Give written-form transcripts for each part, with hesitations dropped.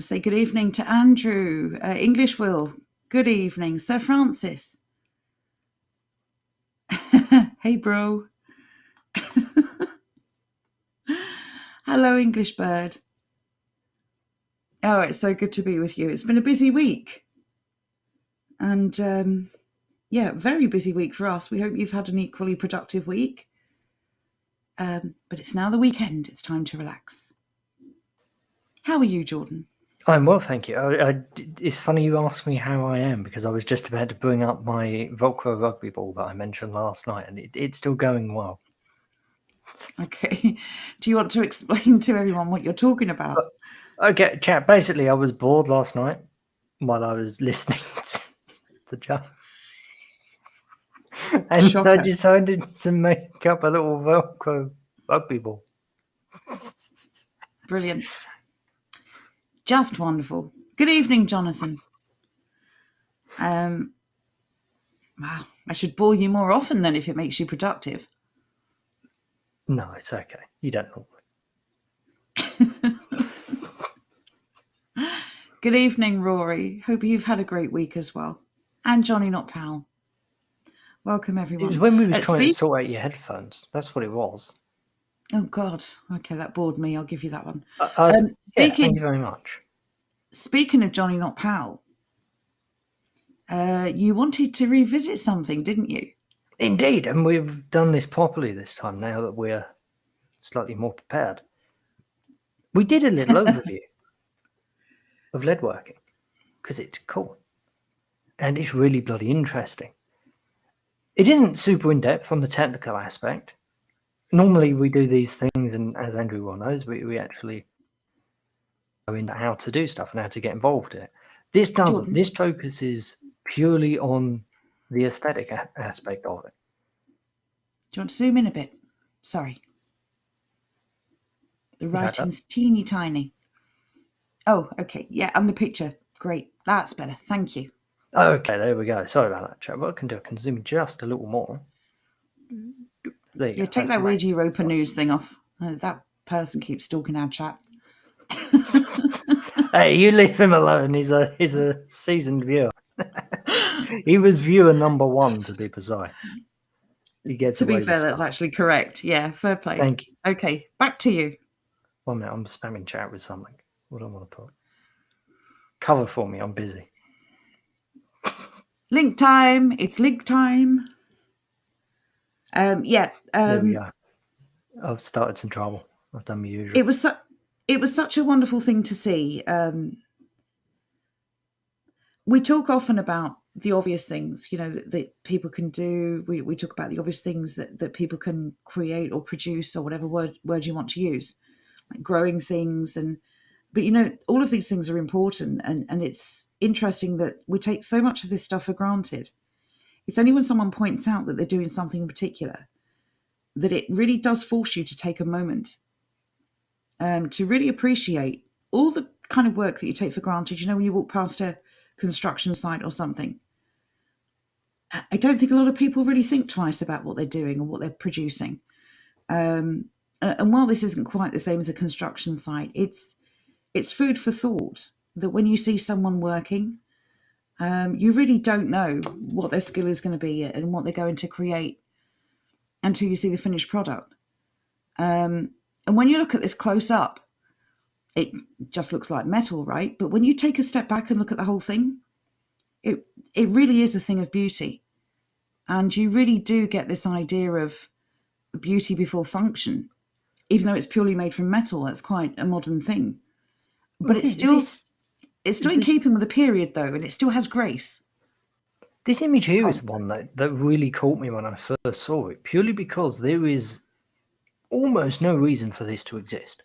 Say good evening to Andrew. English Will, good evening. Sir Francis. Hey, bro. Hello, English Bird. Oh, it's so good to be with you. It's been a busy week. And yeah, very busy week for us. We hope you've had an equally productive week. But it's now the weekend. It's time to relax. How are you, Jordan? I'm well, thank you. It's funny you asked me how I am, because I was just about to bring up my Velcro rugby ball that I mentioned last night, and it's still going well. Okay. Do you want to explain to everyone what you're talking about? Okay, chat. Basically, I was bored last night while I was listening to Joe, and Shocker. I decided to make up a little Velcro rugby ball. Brilliant. Just wonderful. Good evening, Jonathan. Wow, I should bore you more often then if it makes you productive. No, it's okay. You don't normally. Good evening, Rory. Hope you've had a great week as well. And Johnny Not Pal. Welcome, everyone. It was when we was trying to sort out your headphones. That's what it was. Oh, God. Okay, that bored me. I'll give you that one. Thank you very much. Speaking of Johnny Not Pal, you wanted to revisit something, didn't you? Indeed, and we've done this properly this time now that we're slightly more prepared. We did a little overview of lead working because it's cool and it's really bloody interesting. It isn't super in-depth on the technical aspect. Normally we do these things, and as Andrew well knows, we actually go into how to do stuff and how to get involved in it. This doesn't. Jordan. This focuses purely on the aesthetic aspect of it. Do you want to zoom in a bit? Sorry. The writing's teeny tiny. Oh, okay. Yeah, and the picture. Great. That's better. Thank you. Okay, there we go. Sorry about that, chat. What I can do, I can zoom just a little more. There you go. Take that weird Europa News thing off. That person keeps stalking our chat. Hey, you leave him alone. He's a seasoned viewer. He was viewer number 1, to be precise. He gets to be fair, that's actually correct. Yeah, fair play. Thank you. Okay, back to you. 1 minute, I'm spamming chat with something. What do I want to put? Cover for me. I'm busy. Link time. It's link time. Yeah. There we go. I've started some trouble. I've done my usual. It was such a wonderful thing to see. We talk often about the obvious things, that people can do. We talk about the obvious things that people can create or produce, or whatever word you want to use, like growing things. But all of these things are important, and it's interesting that we take so much of this stuff for granted. It's only when someone points out that they're doing something in particular that it really does force you to take a moment to really appreciate all the kind of work that you take for granted. When you walk past a construction site or something, I don't think a lot of people really think twice about what they're doing or what they're producing. And while this isn't quite the same as a construction site, it's food for thought that when you see someone working, you really don't know what their skill is going to be and what they're going to create until you see the finished product. And when you look at this close up, it just looks like metal, right? But when you take a step back and look at the whole thing, it really is a thing of beauty. And you really do get this idea of beauty before function. Even though it's purely made from metal, that's quite a modern thing. But it's still in keeping with the period, though, and it still has grace. This image here is one that really caught me when I first saw it, purely because there is almost no reason for this to exist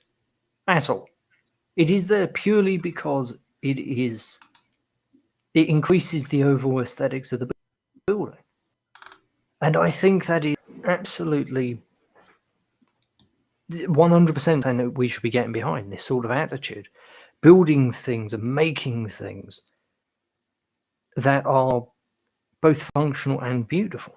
at all. It is there purely because it increases the overall aesthetics of the building. And I think that is absolutely 100% something that we should be getting behind, this sort of attitude. Building things and making things that are both functional and beautiful.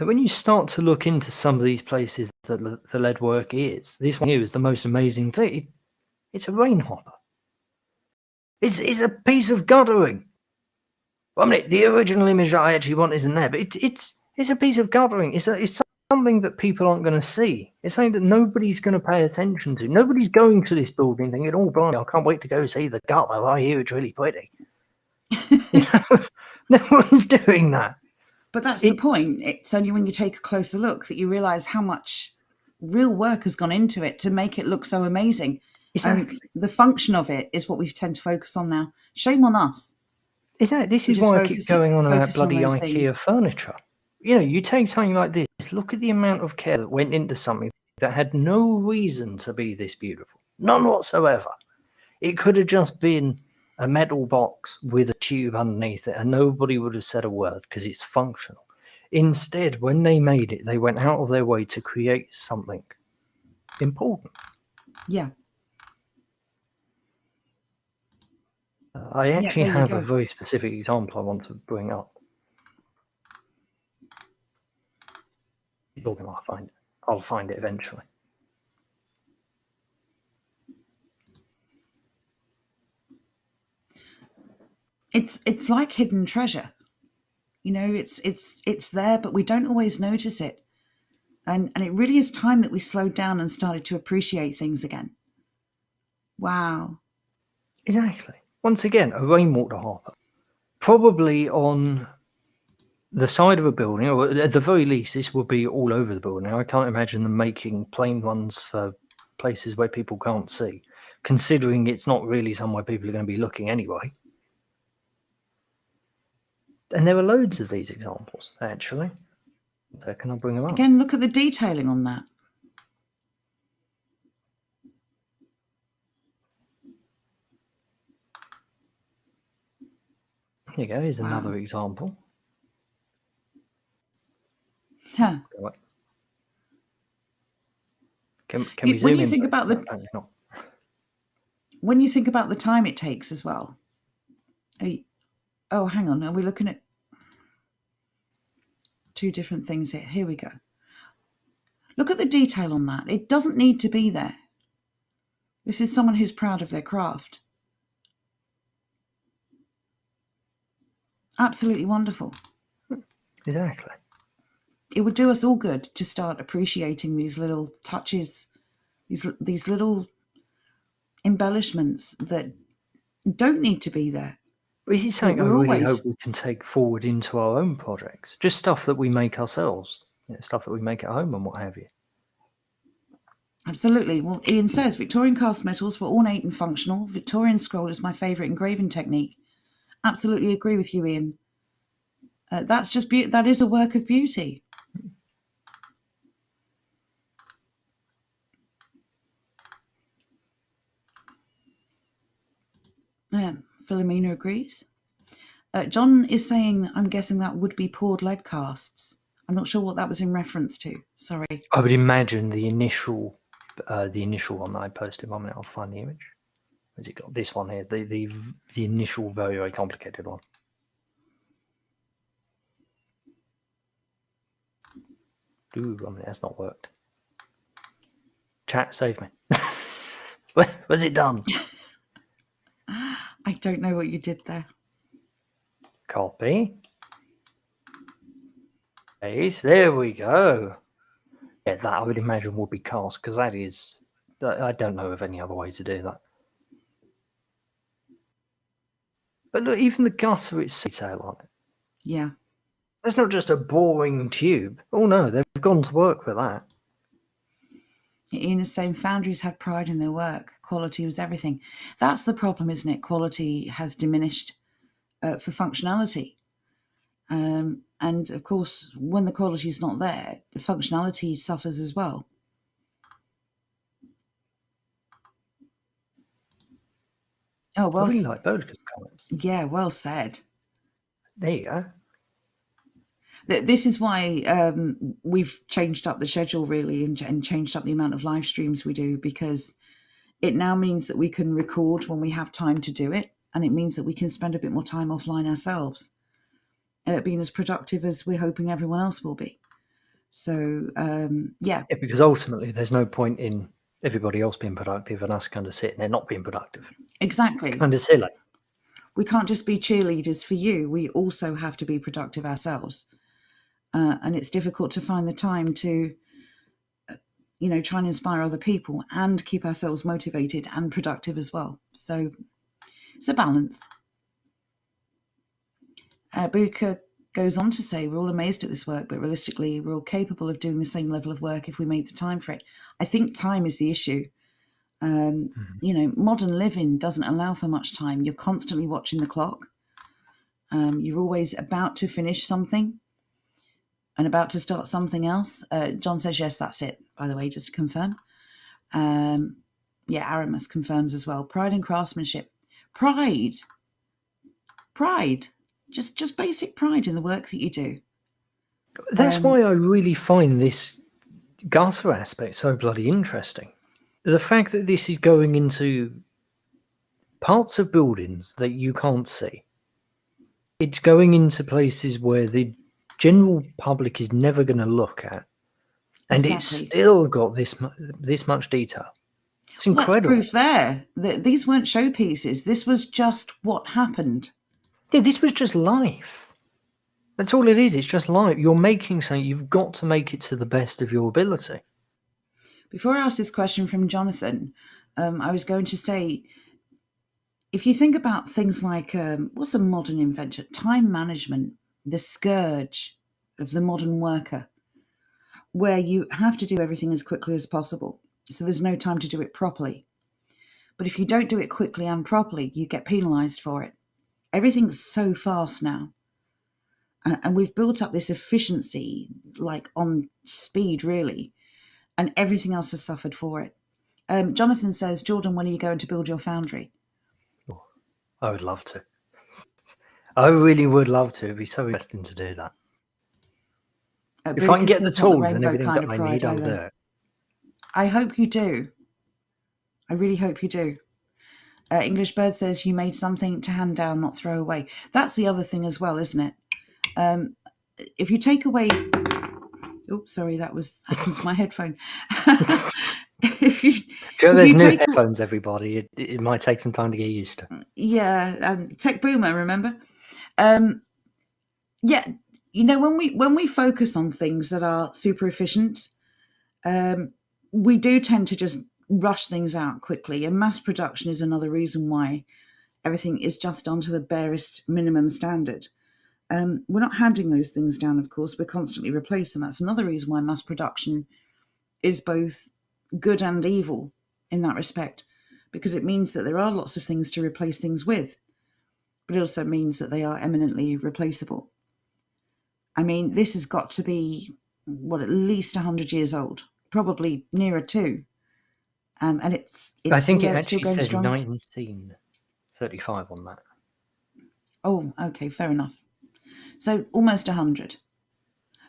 So when you start to look into some of these places that the lead work is, this one here is the most amazing thing. It's a rain hopper. It's a piece of guttering. I mean, the original image that I actually want isn't there, but it's a piece of guttering. It's something that people aren't going to see. It's something that nobody's going to pay attention to. Nobody's going to this building thinking, "Oh, blimey, I can't wait to go see the gutter. I hear it's really pretty." No one's doing that. But that's the point. It's only when you take a closer look that you realise how much real work has gone into it to make it look so amazing. Exactly. The function of it is what we tend to focus on now. Shame on us. Exactly. This is why I keep going on about bloody IKEA things. furniture. You take something like this, look at the amount of care that went into something that had no reason to be this beautiful. None whatsoever. It could have just been a metal box with a tube underneath it and nobody would have said a word because it's functional. Instead, when they made it, they went out of their way to create something important. Yeah. I actually have a very specific example I want to bring up. I'll find it eventually. It's like hidden treasure. It's there, but we don't always notice it. And it really is time that we slowed down and started to appreciate things again. Wow. Exactly. Once again, a rainwater hopper. Probably on the side of a building, or at the very least, this will be all over the building. I can't imagine them making plain ones for places where people can't see, considering it's not really somewhere people are going to be looking anyway. And there are loads of these examples, actually. So can I bring them up? Again, look at the detailing on that. Here you go. Here's another example. Huh. Can we zoom in? When you think about the time it takes as well. Oh, hang on. Are we looking at two different things here? Here we go. Look at the detail on that. It doesn't need to be there. This is someone who's proud of their craft. Absolutely wonderful. Exactly. It would do us all good to start appreciating these little touches, these little embellishments that don't need to be there. This is something I really hope we can take forward into our own projects. Just stuff that we make ourselves, stuff that we make at home and what have you. Absolutely. Well, Ian says, Victorian cast metals were ornate and functional. Victorian scroll is my favourite engraving technique. Absolutely agree with you, Ian. That's just that is a work of beauty. Yeah, Philomena agrees. John is saying, I'm guessing that would be poured lead casts. I'm not sure what that was in reference to. Sorry. I would imagine the initial one that I posted. 1 minute, I'll find the image. Has it got this one here? The initial, very, very complicated one. Ooh, 1 minute, that's not worked. Chat, save me. Where's it done? I don't know what you did there. Copy. Paste. There we go. Yeah, that I would imagine would be cast, because that is... I don't know of any other way to do that. But look, even the gutter it's detail on it. Yeah. That's not just a boring tube. Oh no, they've gone to work with that. Ian is saying foundries had pride in their work. Quality was everything. That's the problem, isn't it? Quality has diminished for functionality. And of course, when the quality is not there, the functionality suffers as well. Oh, well, I really like those comments. Yeah, well said. There you go. This is why we've changed up the schedule, really, and changed up the amount of live streams we do, because it now means that we can record when we have time to do it, and it means that we can spend a bit more time offline ourselves, being as productive as we're hoping everyone else will be. So Yeah, because ultimately there's no point in everybody else being productive and us kind of sitting there not being productive. exactly. It's kind of silly. We can't just be cheerleaders for you. We also have to be productive ourselves. And it's difficult to find the time to, try and inspire other people and keep ourselves motivated and productive as well. So it's a balance. Buka goes on to say, we're all amazed at this work, but realistically, we're all capable of doing the same level of work if we made the time for it. I think time is the issue. Modern living doesn't allow for much time. You're constantly watching the clock. You're always about to finish something and about to start something else. John says, yes, that's it, by the way, just to confirm. Aramis confirms as well. Pride and craftsmanship. Pride. Just basic pride in the work that you do. That's why I really find this gutter aspect so bloody interesting. The fact that this is going into parts of buildings that you can't see. It's going into places where the general public is never going to look at. And it's still got this much detail. It's incredible. That's proof there that these weren't showpieces. This was just what happened. Yeah, this was just life. That's all it is. It's just life. You're making something. You've got to make it to the best of your ability. Before I ask this question from Jonathan, I was going to say, if you think about things like, what's a modern invention? Time management, the scourge of the modern worker, where you have to do everything as quickly as possible. So there's no time to do it properly. But if you don't do it quickly and properly, you get penalised for it. Everything's so fast now. And we've built up this efficiency, like on speed, really. And everything else has suffered for it. Jonathan says, Jordan, when are you going to build your foundry? Oh, I would love to. I really would love to. It'd be so interesting to do that. If I can get the tools and everything that I need, I'll do it. I hope you do. I really hope you do. English Bird says, you made something to hand down, not throw away. That's the other thing as well, isn't it? If you take away... Oops, sorry, that was my headphone. There's new headphones, everybody. It might take some time to get used to. Yeah, tech boomer, remember? When we focus on things that are super efficient, we do tend to just rush things out quickly, and mass production is another reason why everything is just onto the barest minimum standard. We're not handing those things down, of course. We're constantly replacing. That's another reason why mass production is both good and evil in that respect, because it means that there are lots of things to replace things with, but it also means that they are eminently replaceable. I mean, this has got to be, at least 100 years old, probably nearer to. And it's I think it actually says 1935 on that. Oh, okay, fair enough. So almost 100.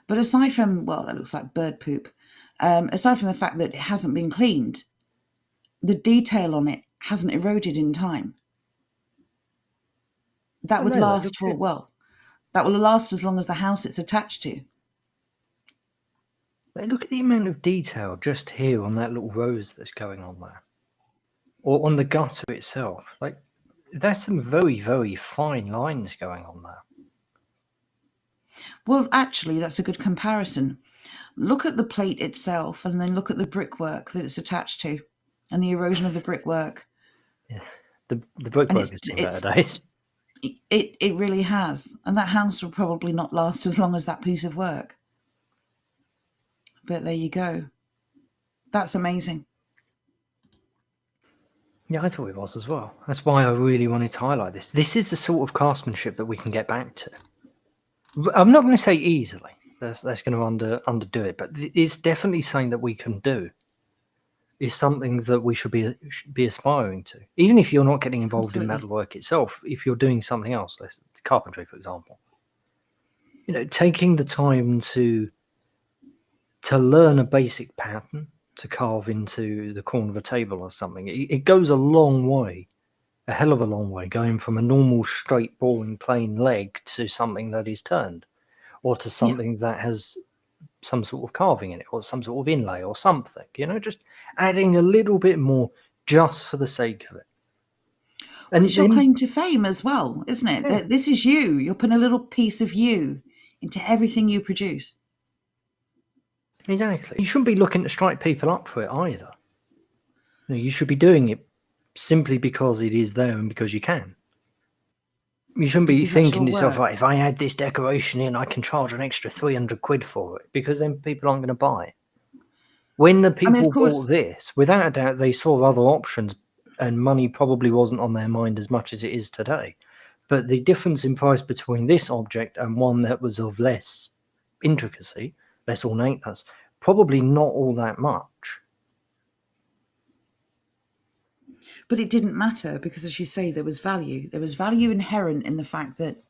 But aside from, that looks like bird poop. Aside from the fact that it hasn't been cleaned, the detail on it hasn't eroded in time. That would last that will last as long as the house it's attached to. Look at the amount of detail just here on that little rose that's going on there. Or on the gutter itself. There's some very, very fine lines going on there. Well, actually, that's a good comparison. Look at the plate itself and then look at the brickwork that it's attached to and the erosion of the brickwork. Yeah, the brickwork has seen better days. It really has. And that house will probably not last as long as that piece of work. But there you go. That's amazing. Yeah, I thought it was as well. That's why I really wanted to highlight this. This is the sort of craftsmanship that we can get back to. I'm not going to say easily. That's going to underdo it, but it's definitely something that we can do. It's something that we should be aspiring to. Even if you're not getting involved in metalwork itself, if you're doing something else, like carpentry, for example. Taking the time to learn a basic pattern to carve into the corner of a table or something, it goes a long way, a hell of a long way, going from a normal, straight, boring, plain leg to something that is turned, or to something that has some sort of carving in it or some sort of inlay or something, just adding a little bit more just for the sake of it. And And it's your then, claim to fame as well, isn't it? yeah, This is you. You're putting a little piece of you into everything you produce. exactly. You shouldn't be looking to strike people up for it either. You should be doing it simply because it is there and because you can. You shouldn't be Because that's thinking your to yourself, work. right, if I add this decoration in, I can charge an extra 300 quid for it, because then people aren't going to buy it. When the I mean, of people course, bought this, without a doubt, they saw other options, and money probably wasn't on their mind as much as it is today. But the difference in price between this object and one that was of less intricacy, less ornateness, probably not all that much. but it didn't matter because, as you say, there was value. There was value inherent in the fact that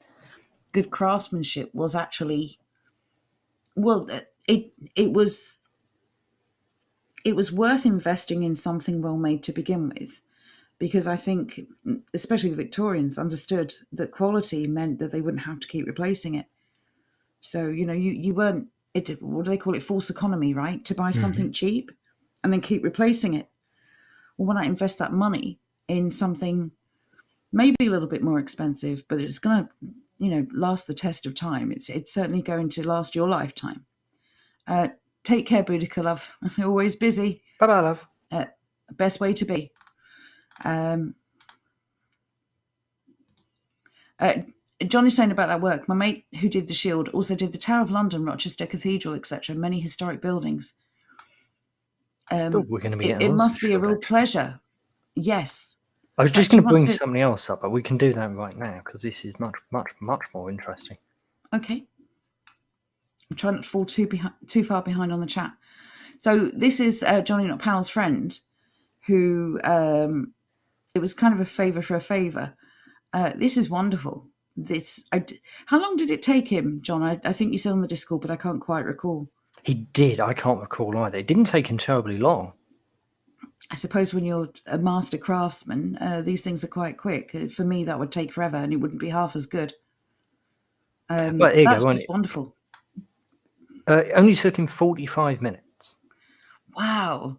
good craftsmanship was actually, well, it was worth investing in something well made to begin with, because I think especially the Victorians understood that quality meant that they wouldn't have to keep replacing it. So you weren't, what do they call it, false economy, right? To buy something cheap and then keep replacing it. Well, when I invest that money in something maybe a little bit more expensive, but it's going to last the test of time. It's certainly going to last your lifetime. Take care, Boudica love. You're always busy. Bye bye, love. Best way to be. Johnny's saying about that work. My mate who did the Shield also did the Tower of London, Rochester Cathedral, etc. Many historic buildings. Thought we're going to be getting It on must to be a Shield, real actually. pleasure. Yes. I was In just fact, do going you to want bring to? something else up, but we can do that right now because this is much, much, much more interesting. Okay. I'm trying not to fall too far behind on the chat. So this is Johnny Not Powell's friend, who it was kind of a favour for a favour. This is wonderful. How long did it take him, John? I think you said on the Discord, but I can't quite recall. He did. I can't recall either. It didn't take him terribly long. I suppose when you're a master craftsman, these things are quite quick. For me, that would take forever, and it wouldn't be half as good. But there you That's go, just wonderful. it only took him 45 minutes. Wow.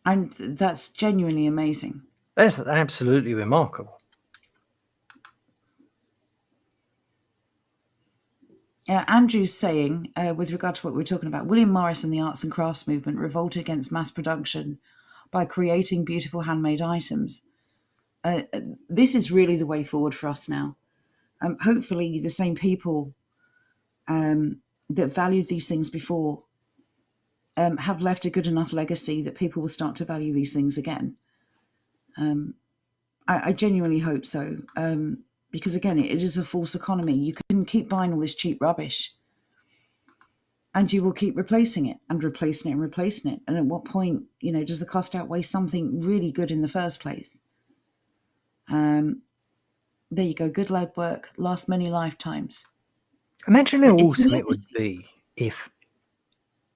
And that's genuinely amazing. That's absolutely remarkable. Andrew's saying, with regard to what we were talking about, William Morris and the arts and crafts movement revolted against mass production by creating beautiful handmade items. This is really the way forward for us now. Hopefully the same people that valued these things before have left a good enough legacy that people will start to value these things again. I genuinely hope so. Because again, it is a false economy. You can keep buying all this cheap rubbish and you will keep replacing it and replacing it and replacing it. And at what point, does the cost outweigh something really good in the first place? There you go. Good lead work lasts many lifetimes. Imagine how It's awesome it would be if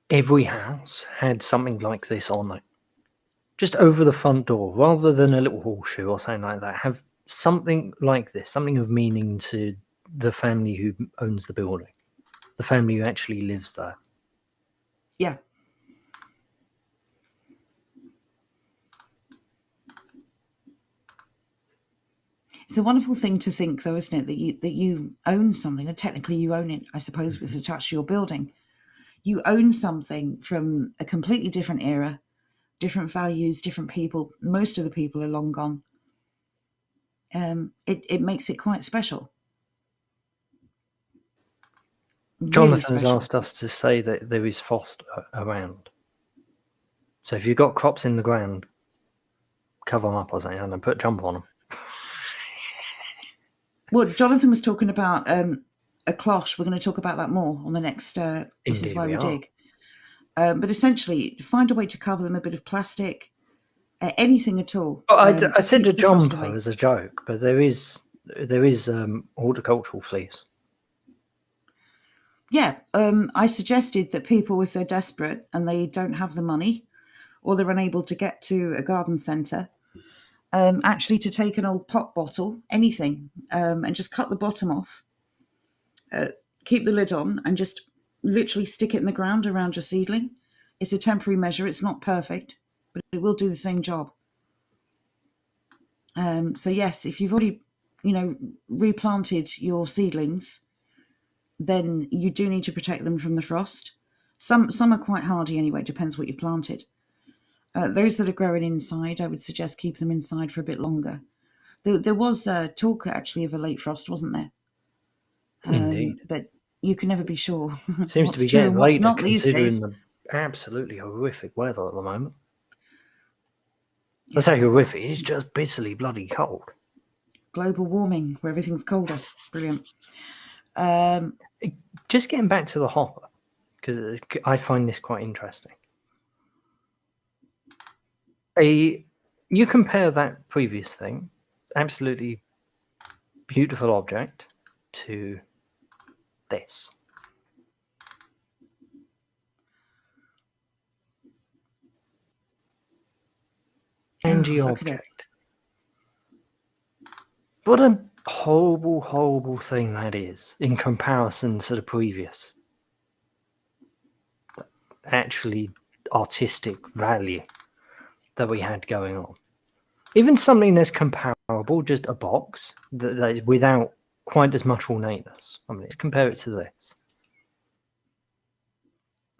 every house had something like this on it. Just over the front door, rather than a little horseshoe or something like that. Have something like this, something of meaning to the family who owns the building, the family who actually lives there. Yeah. It's a wonderful thing to think, though, isn't it, that you own something, and technically you own it, I suppose, if it's attached to your building. You own something from a completely different era, different values, different people. Most of the people are long gone. It makes it quite special. Really Jonathan has special. asked us to say that there is frost around. So if you've got crops in the ground, cover them up or something and put jump on them. Well, Jonathan was talking about a cloche. We're going to talk about that more on the next This Indeed Is Why we We are. Dig. But essentially, find a way to cover them, a bit of plastic, anything at all. Well, I said keeps a the frost jumper away. as a joke, but there is horticultural fleece. Yeah, I suggested that people, if they're desperate and they don't have the money or they're unable to get to a garden centre, actually to take an old pop bottle, anything, and just cut the bottom off, keep the lid on and just literally stick it in the ground around your seedling. It's a temporary measure. It's not perfect, but it will do the same job. So yes, if you've already, replanted your seedlings, then you do need to protect them from the frost. Some are quite hardy anyway. Depends what you've planted. Those that are growing inside, I would suggest keep them inside for a bit longer. There was talk actually of a late frost, wasn't there? Indeed. But you can never be sure Seems to what's be true getting and what's later, not these considering days. the absolutely horrific weather at the moment. I Yeah. say horrific, it's just bitterly bloody cold. Global warming, where everything's colder. Brilliant. Just getting back to the hopper, because I find this quite interesting. You compare that previous thing, absolutely beautiful object, to this. Angie object. What a horrible, horrible thing that is in comparison to the previous actually artistic value that we had going on. Even something that's comparable, just a box that is without quite as much ornateness. I mean, let's compare it to this.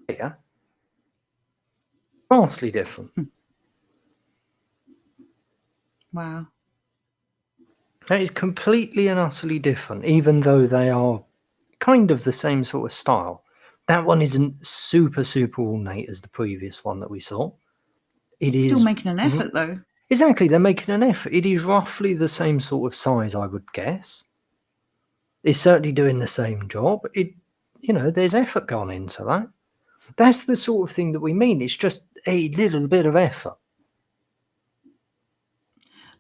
Yeah. Vastly different. Wow. That is completely and utterly different, even though they are kind of the same sort of style. That one isn't super, super ornate as the previous one that we saw. It's still making an effort, though. Exactly, they're making an effort. It is roughly the same sort of size, I would guess. It's certainly doing the same job. There's effort gone into that. That's the sort of thing that we mean. It's just a little bit of effort.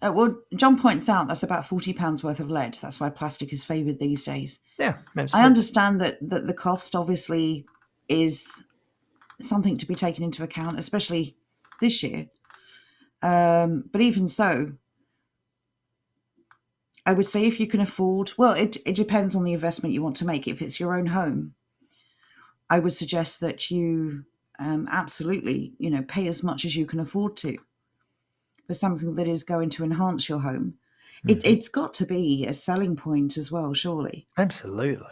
Well, John points out that's about £40 worth of lead. That's why plastic is favoured these days. Yeah, absolutely. I understand that the cost obviously is something to be taken into account, especially this year. But even so, I would say if you can afford, well, it depends on the investment you want to make. If it's your own home, I would suggest that you absolutely, pay as much as you can afford to for something that is going to enhance your home. It's got to be a selling point as well, surely. Absolutely.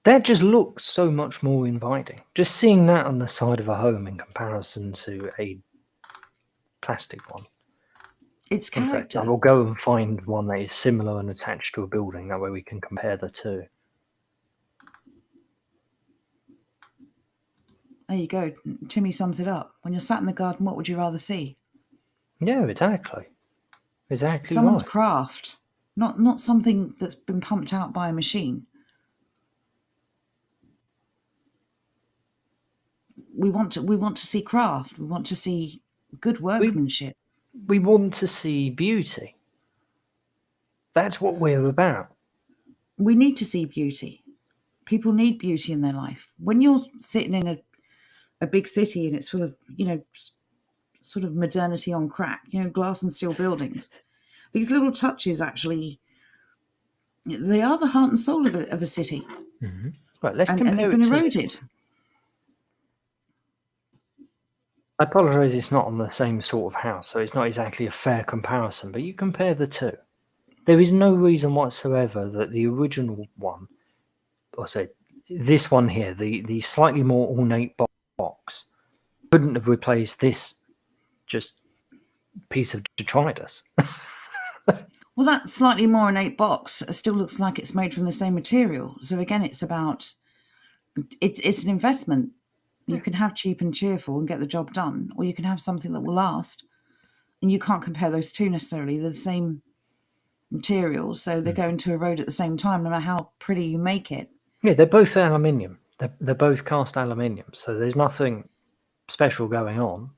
That just looks so much more inviting. Just seeing that on the side of a home in comparison to a plastic one. It's character. I will go and find one that is similar and attached to a building. That way we can compare the two. There you go. Timmy sums it up. When you're sat in the garden, what would you rather see? Yeah, exactly. Exactly. Someone's right. craft, not something that's been pumped out by a machine. We want to see craft. We want to see good workmanship. We want to see beauty. That's what we're about. We need to see beauty. People need beauty in their life. When you're sitting in a big city and it's full of, sort of modernity on crack, glass and steel buildings, these little touches actually, they are the heart and soul of a city. Mm-hmm. Right, let's and compare they've it been to eroded. this. I apologise, it's not on the same sort of house, so it's not exactly a fair comparison, but you compare the two. There is no reason whatsoever that the original one, or say this one here, the slightly more ornate box, couldn't have replaced this just piece of detritus. Well, that slightly more ornate box still looks like it's made from the same material. So again, it's about it's an investment. You can have cheap and cheerful and get the job done, or you can have something that will last. And you can't compare those two necessarily. They're the same materials, so they're going to erode at the same time, no matter how pretty you make it. Yeah, they're both aluminium. They're both cast aluminium, so there's nothing special going on.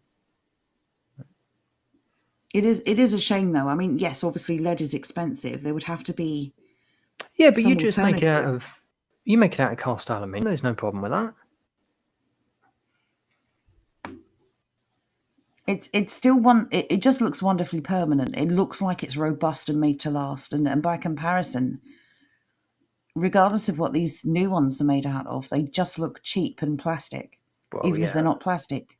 It is a shame, though. I mean, yes, obviously lead is expensive. There would have to be but some you just make it out alternative. of cast aluminium. There's no problem with that. It's still one. It just looks wonderfully permanent. It looks like it's robust and made to last. And by comparison, regardless of what these new ones are made out of, they just look cheap and plastic, Well, even if they're not plastic.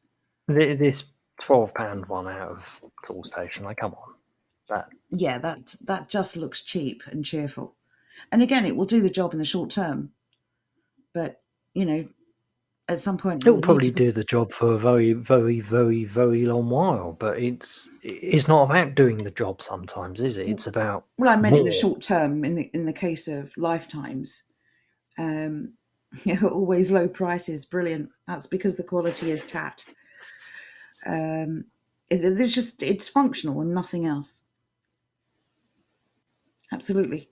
This £12 one out of Tool Station, like, come on. Yeah, that just looks cheap and cheerful. And again, it will do the job in the short term. But, at some point It will probably do the job for a very, very, very, very long while, but it's not about doing the job sometimes, is it? It's about I meant in the more. short term, in the case of lifetimes. Always low prices, brilliant. That's because the quality is tat. It's functional and nothing else. Absolutely.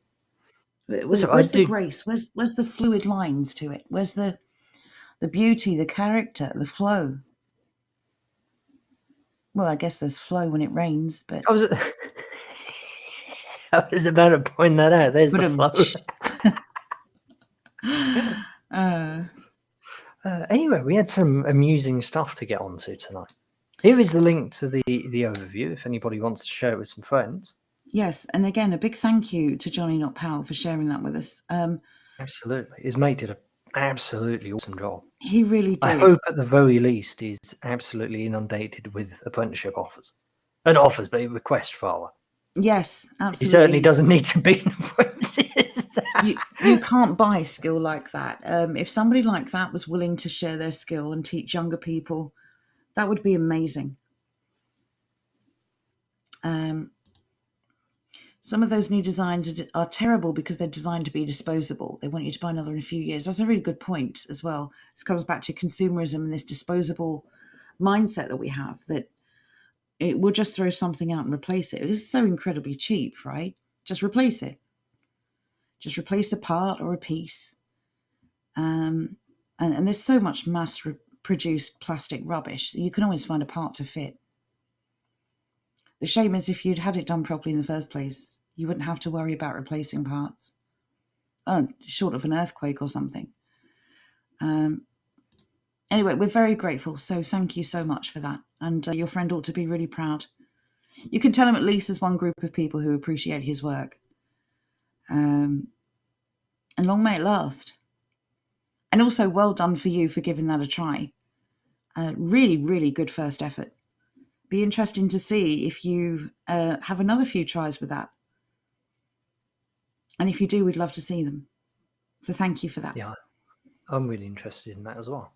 Where's the grace? Where's the fluid lines to it? Where's the beauty, the character, the flow? Well, I guess there's flow when it rains, but I was about to point that out. There's the flow. Anyway, we had some amusing stuff to get onto tonight. Here is the link to the overview if anybody wants to share it with some friends. Yes, and again, a big thank you to Johnny Not Powell for sharing that with us. Absolutely. His mate did an absolutely awesome job. He really did. I hope at the very least he's absolutely inundated with apprenticeship offers. Not offers, but requests rather. Yes, absolutely. He certainly doesn't need to be an apprentice. You can't buy skill like that. If somebody like that was willing to share their skill and teach younger people, that would be amazing. Some of those new designs are terrible because they're designed to be disposable. They want you to buy another in a few years. That's a really good point as well. This comes back to consumerism and this disposable mindset that we have, that it will just throw something out and replace it. It is so incredibly cheap, right? Just replace it. Just replace a part or a piece. And there's so much mass-produced plastic rubbish. You can always find a part to fit. The shame is if you'd had it done properly in the first place, you wouldn't have to worry about replacing parts. Oh, short of an earthquake or something. Anyway, we're very grateful, so thank you so much for that. And your friend ought to be really proud. You can tell him at least there's one group of people who appreciate his work. And long may it last. And also, well done for you for giving that a try. Really, really good first effort. Be interesting to see if you have another few tries with that. And if you do, we'd love to see them. So thank you for that. Yeah, I'm really interested in that as well.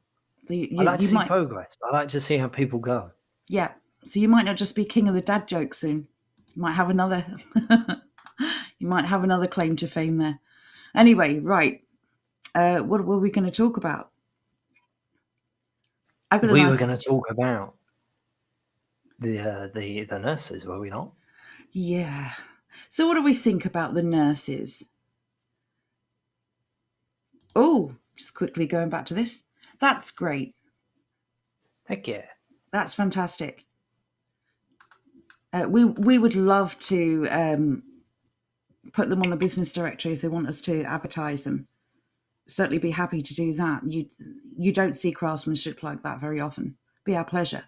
So I like to see progress. I like to see how people go. Yeah. So you might not just be king of the dad joke soon. You might have another. You might have another claim to fame there. Anyway, right. What were we going to talk about? We were going to talk about the nurses, were we not? Yeah. So what do we think about the nurses? Oh, just quickly going back to this. That's great. Heck yeah. That's fantastic. We would love to put them on the business directory if they want us to advertise them. Certainly be happy to do that. You don't see craftsmanship like that very often. Be our pleasure.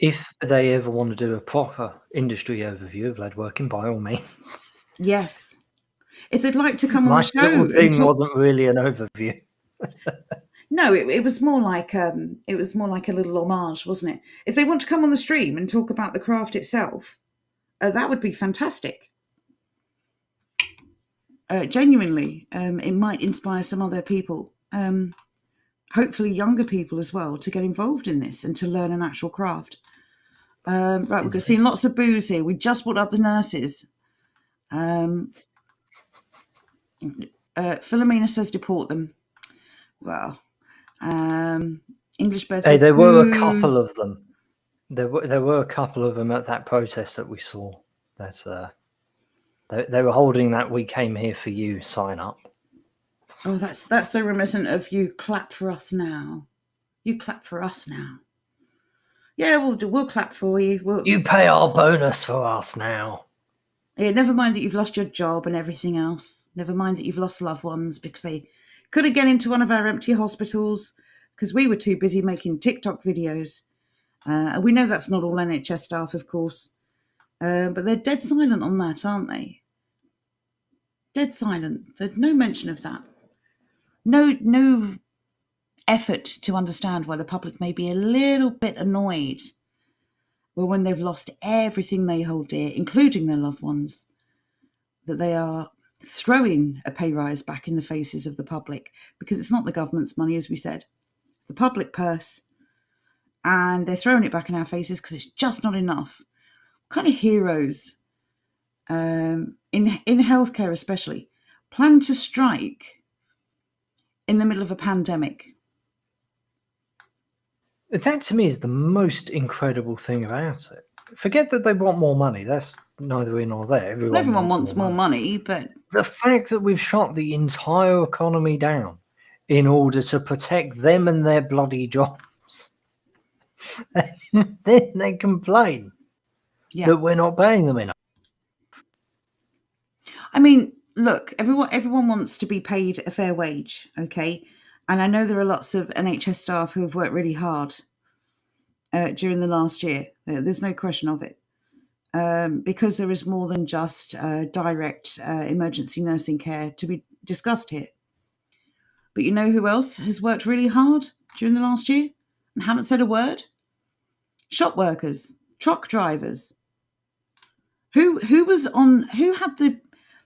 If they ever want to do a proper industry overview of leadworking, by all means. Yes. If they'd like to come on the show. My little thing wasn't really an overview. No, it was more like a little homage, wasn't it? If they want to come on the stream and talk about the craft itself, that would be fantastic. Genuinely, it might inspire some other people, hopefully younger people as well, to get involved in this and to learn an actual craft. Right, we're seeing lots of boos here. We just brought up the nurses. Philomena says deport them. Well, English Bird says, there were a couple of them. There were a couple of them at that protest that we saw. That they were holding that "We Came Here for You" sign up. Oh, that's so reminiscent of "You clap for us now." You clap for us now. Yeah, we'll clap for you. You pay our bonus for us now. Yeah, never mind that you've lost your job and everything else. Never mind that you've lost loved ones because they couldn't get into one of our empty hospitals because we were too busy making TikTok videos. We know that's not all NHS staff, of course, but they're dead silent on that, aren't they? Dead silent. There's no mention of that. No effort to understand why the public may be a little bit annoyed, or when they've lost everything they hold dear, including their loved ones, that they are throwing a pay rise back in the faces of the public, because it's not the government's money, as we said. It's the public purse, and they're throwing it back in our faces because it's just not enough. What kind of heroes, in healthcare especially, plan to strike in the middle of a pandemic? That to me is the most incredible thing about it. Forget that they want more money. That's neither here nor there. Everyone wants more money, but the fact that we've shot the entire economy down in order to protect them and their bloody jobs, then they complain that we're not paying them enough. I mean, look, everyone wants to be paid a fair wage, okay? And I know there are lots of NHS staff who have worked really hard during the last year. There's no question of it. Because there is more than just direct emergency nursing care to be discussed here. But you know who else has worked really hard during the last year and haven't said a word? Shop workers, truck drivers. Who had the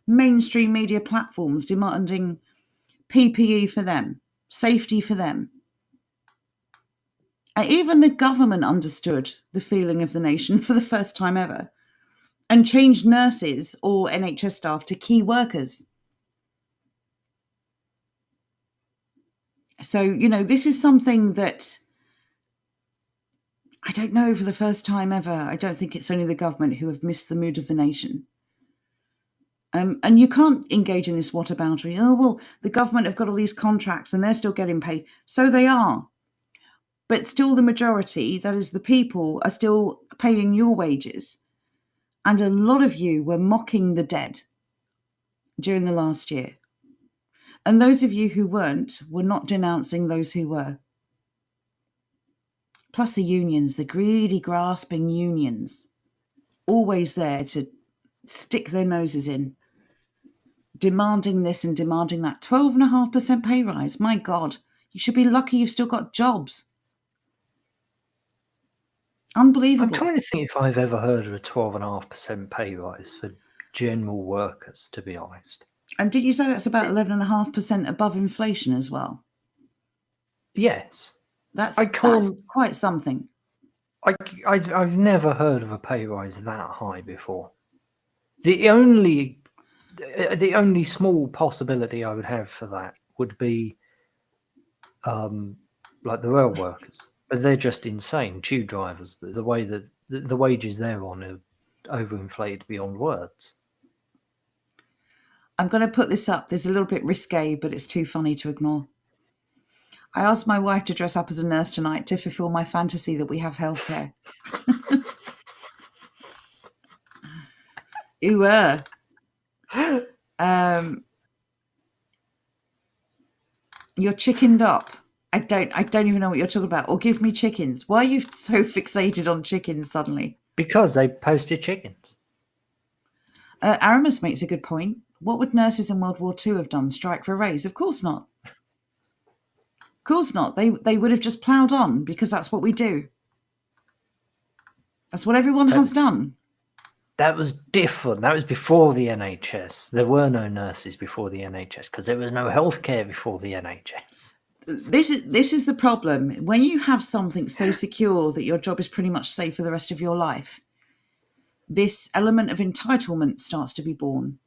mainstream media platforms demanding PPE for them, safety for them? Even the government understood the feeling of the nation for the first time ever and changed nurses or NHS staff to key workers. So, this is something that I don't know, for the first time ever, I don't think it's only the government who have missed the mood of the nation. And you can't engage in this whataboutery. Oh, well, the government have got all these contracts and they're still getting paid. So they are. But still the majority, that is the people, are still paying your wages. And a lot of you were mocking the dead during the last year. And those of you who weren't were not denouncing those who were. Plus the unions, the greedy, grasping unions, always there to stick their noses in, demanding this and demanding that. 12.5% pay rise. My God, you should be lucky you've still got jobs. Unbelievable. I'm trying to think if I've ever heard of a 12.5% pay rise for general workers, to be honest. And did you say that's about 11.5% above inflation as well? Yes. That's quite something. I've never heard of a pay rise that high before. The only small possibility I would have for that would be like the rail workers. But they're just insane. Tube drivers, the way that the wages they're on are overinflated beyond words. I'm going to put this up. There's a little bit risque, but it's too funny to ignore. I asked my wife to dress up as a nurse tonight to fulfill my fantasy that we have healthcare. You were. You're chickened up. I don't even know what you're talking about. Or give me chickens. Why are you so fixated on chickens suddenly? Because they posted chickens. Aramis makes a good point. What would nurses in World War II have done? Strike for a raise? Of course not. Of course not. They would have just ploughed on because that's what we do. That's what everyone has done. That was different. That was before the NHS. There were no nurses before the NHS because there was no healthcare before the NHS. This is the problem. When you have something so secure that your job is pretty much safe for the rest of your life, this element of entitlement starts to be born,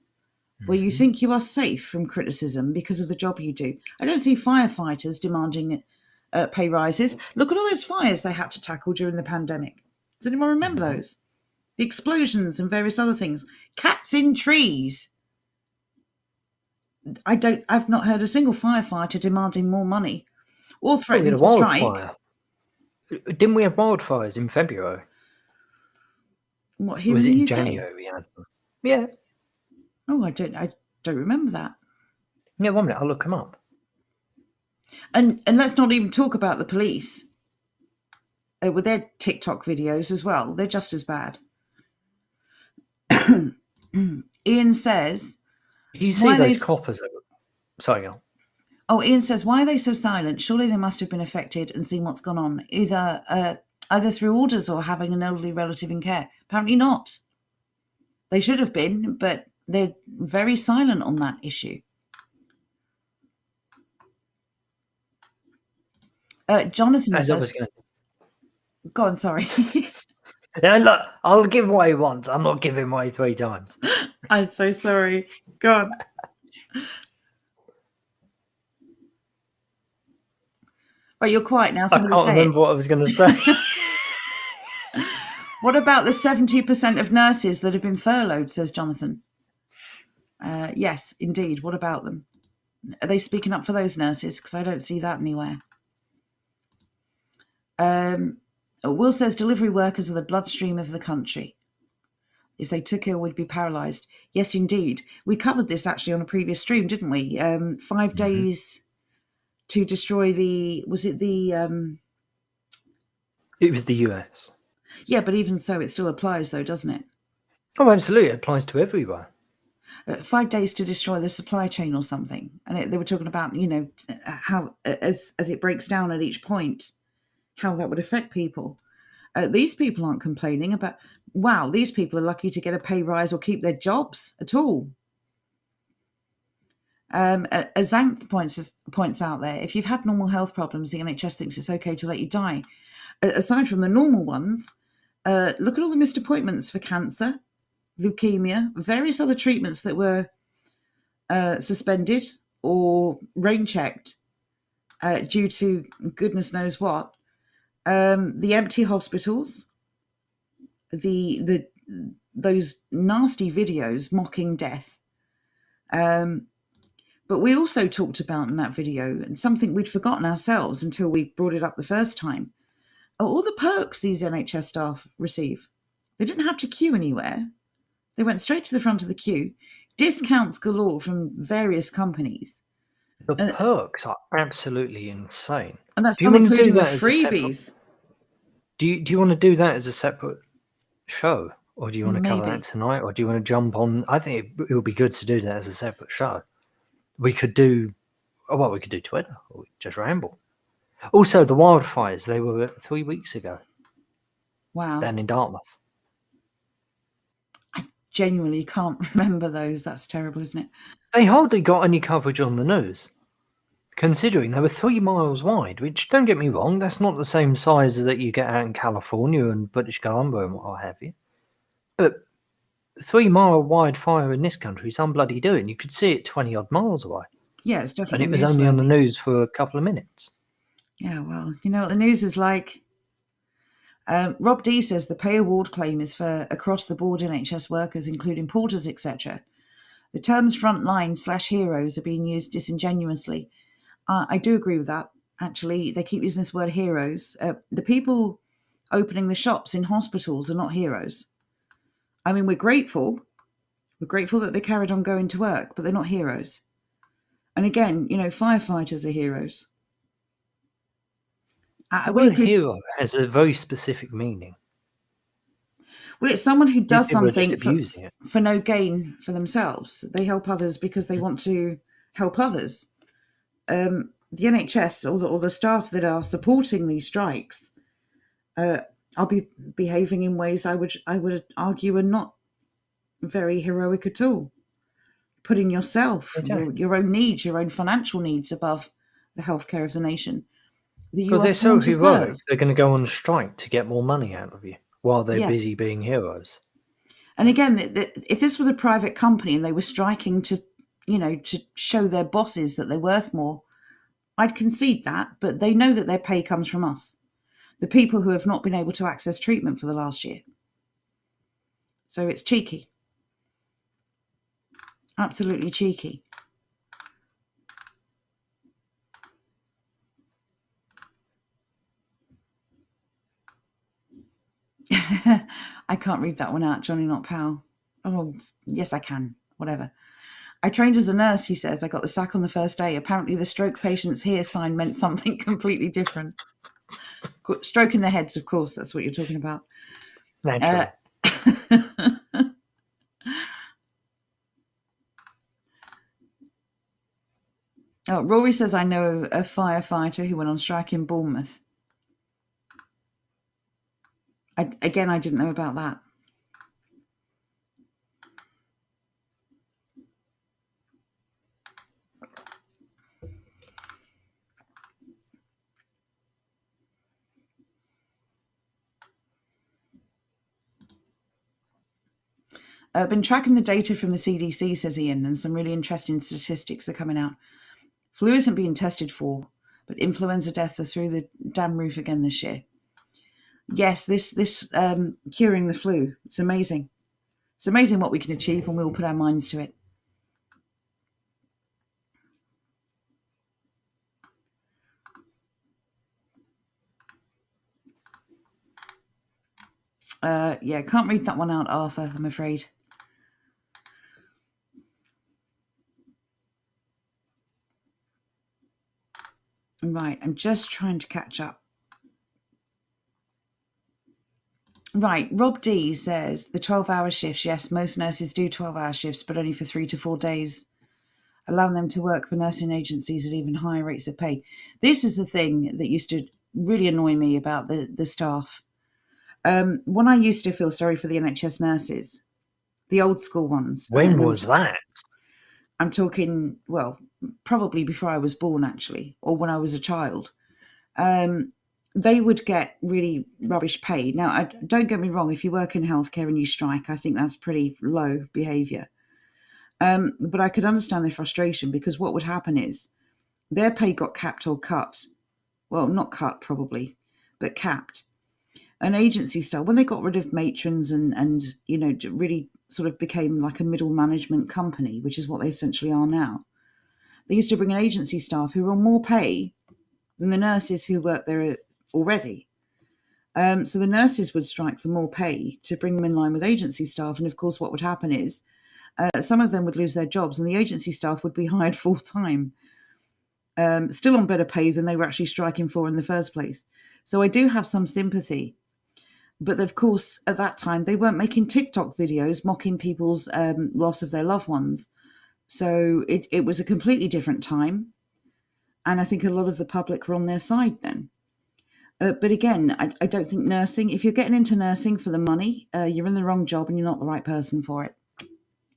where you think you are safe from criticism because of the job you do. I don't see firefighters demanding pay rises. Look at all those fires they had to tackle during the pandemic. Does anyone remember those? The explosions and various other things. Cats in trees. I've not heard a single firefighter demanding more money or threatening to strike. Didn't we have wildfires in February? What, here was in it the in UK? January we had them? Yeah. Oh, I don't remember that. Yeah, 1 minute, I'll look them up. And let's not even talk about the police. With their TikTok videos as well. They're just as bad. Ian says, You see Why are they? those coppers that were... Sorry, go on. Oh, Ian says, why are they so silent? Surely they must have been affected and seen what's gone on, either through orders or having an elderly relative in care. Apparently not. They should have been, but they're very silent on that issue. Jonathan As I says, was going to... go on, sorry. Yeah, look, I'll give way once. I'm not giving way 3 times. I'm so sorry. Go on. Right, you're quiet now. I Somebody can't say remember it. what I was going to say. What about the 70% of nurses that have been furloughed, says Jonathan. Yes, indeed. What about them? Are they speaking up for those nurses? Because I don't see that anywhere. Will says delivery workers are the bloodstream of the country. If they took ill, we'd be paralysed. Yes, indeed. We covered this actually on a previous stream, didn't we? 5 days to destroy the... Was it the... It was the US. Yeah, but even so, it still applies though, doesn't it? Oh, absolutely. It applies to everywhere. 5 days to destroy the supply chain or something. And they were talking about, how, as it breaks down at each point, how that would affect people. These people aren't complaining about, wow, these people are lucky to get a pay rise or keep their jobs at all. As Zanth points out there, if you've had normal health problems, the NHS thinks it's okay to let you die. Aside from the normal ones, look at all the missed appointments for cancer, leukemia, various other treatments that were suspended or rain-checked due to goodness knows what. The empty hospitals, those nasty videos mocking death. But we also talked about in that video, and something we'd forgotten ourselves until we brought it up the first time, are all the perks these NHS staff receive. They didn't have to queue anywhere. They went straight to the front of the queue. Discounts galore from various companies. The perks are absolutely insane. And that's Do you not want to do including the that as a separate... freebies. Do you want to do that as a separate show? Or do you want to cover Maybe. that tonight? Or do you want to jump on... I think it would be good to do that as a separate show. We could do... Well, we could do Twitter. Or we could just ramble. Also, the wildfires, they were 3 weeks ago. Wow. Down in Dartmouth. I genuinely can't remember those. That's terrible, isn't it? They hardly got any coverage on the news, considering they were 3 miles wide, which, don't get me wrong, that's not the same size that you get out in California and British Columbia and what have you. But 3 mile wide fire in this country is unbloody doing. You could see it 20 odd miles away. Yeah, it's definitely. And it was only on the news for a couple of minutes. Yeah, well, you know what the news is like. Rob D says the pay award claim is for across-the-board NHS workers, including porters, etc. The terms frontline/heroes are being used disingenuously. I do agree with that, actually. They keep using this word heroes. The people opening the shops in hospitals are not heroes. I mean, we're grateful. We're grateful that they carried on going to work, but they're not heroes. And again, firefighters are heroes. The word hero has a very specific meaning. Well, it's someone who does something for no gain for themselves. They help others because they want to help others. The NHS or the staff that are supporting these strikes are behaving in ways I would argue are not very heroic at all. Putting yourself, your own needs, your own financial needs above the healthcare of the nation. Because they're so heroic, they're going to go on strike to get more money out of you while they're busy being heroes. And again, if this was a private company and they were striking to show their bosses that they're worth more, I'd concede that, but they know that their pay comes from us, the people who have not been able to access treatment for the last year. So it's cheeky. Absolutely cheeky. I can't read that one out, Johnny Not Pal. Oh, yes, I can. Whatever. I trained as a nurse, he says. I got the sack on the first day. Apparently the stroke patients here sign meant something completely different. Stroke in the heads, of course. That's what you're talking about. Naturally. Oh, Rory says, I know a firefighter who went on strike in Bournemouth. I didn't know about that. I've been tracking the data from the CDC, says Ian, and some really interesting statistics are coming out. Flu isn't being tested for, but influenza deaths are through the damn roof again this year. Yes, this curing the flu, it's amazing. It's amazing what we can achieve when we all put our minds to it. Yeah, can't read that one out, Arthur, I'm afraid. Right, I'm just trying to catch up. Right, Rob D says the 12-hour shifts. Yes, most nurses do 12-hour shifts, but only for 3 to 4 days, allowing them to work for nursing agencies at even higher rates of pay. This is the thing that used to really annoy me about the staff. When I used to feel sorry for the NHS nurses, the old school ones. When was that? I'm talking, well, probably before I was born, actually, or when I was a child. They would get really rubbish pay. Now, don't get me wrong, if you work in healthcare and you strike, I think that's pretty low behaviour. But I could understand their frustration, because what would happen is their pay got capped or cut. Well, not cut probably, but capped. An agency style, when they got rid of matrons and really sort of became like a middle management company, which is what they essentially are now. They used to bring in agency staff who were on more pay than the nurses who worked there already. So the nurses would strike for more pay to bring them in line with agency staff. And of course, what would happen is some of them would lose their jobs and the agency staff would be hired full time, still on better pay than they were actually striking for in the first place. So I do have some sympathy. But of course, at that time, they weren't making TikTok videos mocking people's loss of their loved ones. So it was a completely different time. And I think a lot of the public were on their side then. But again, I don't think nursing, if you're getting into nursing for the money, you're in the wrong job and you're not the right person for it.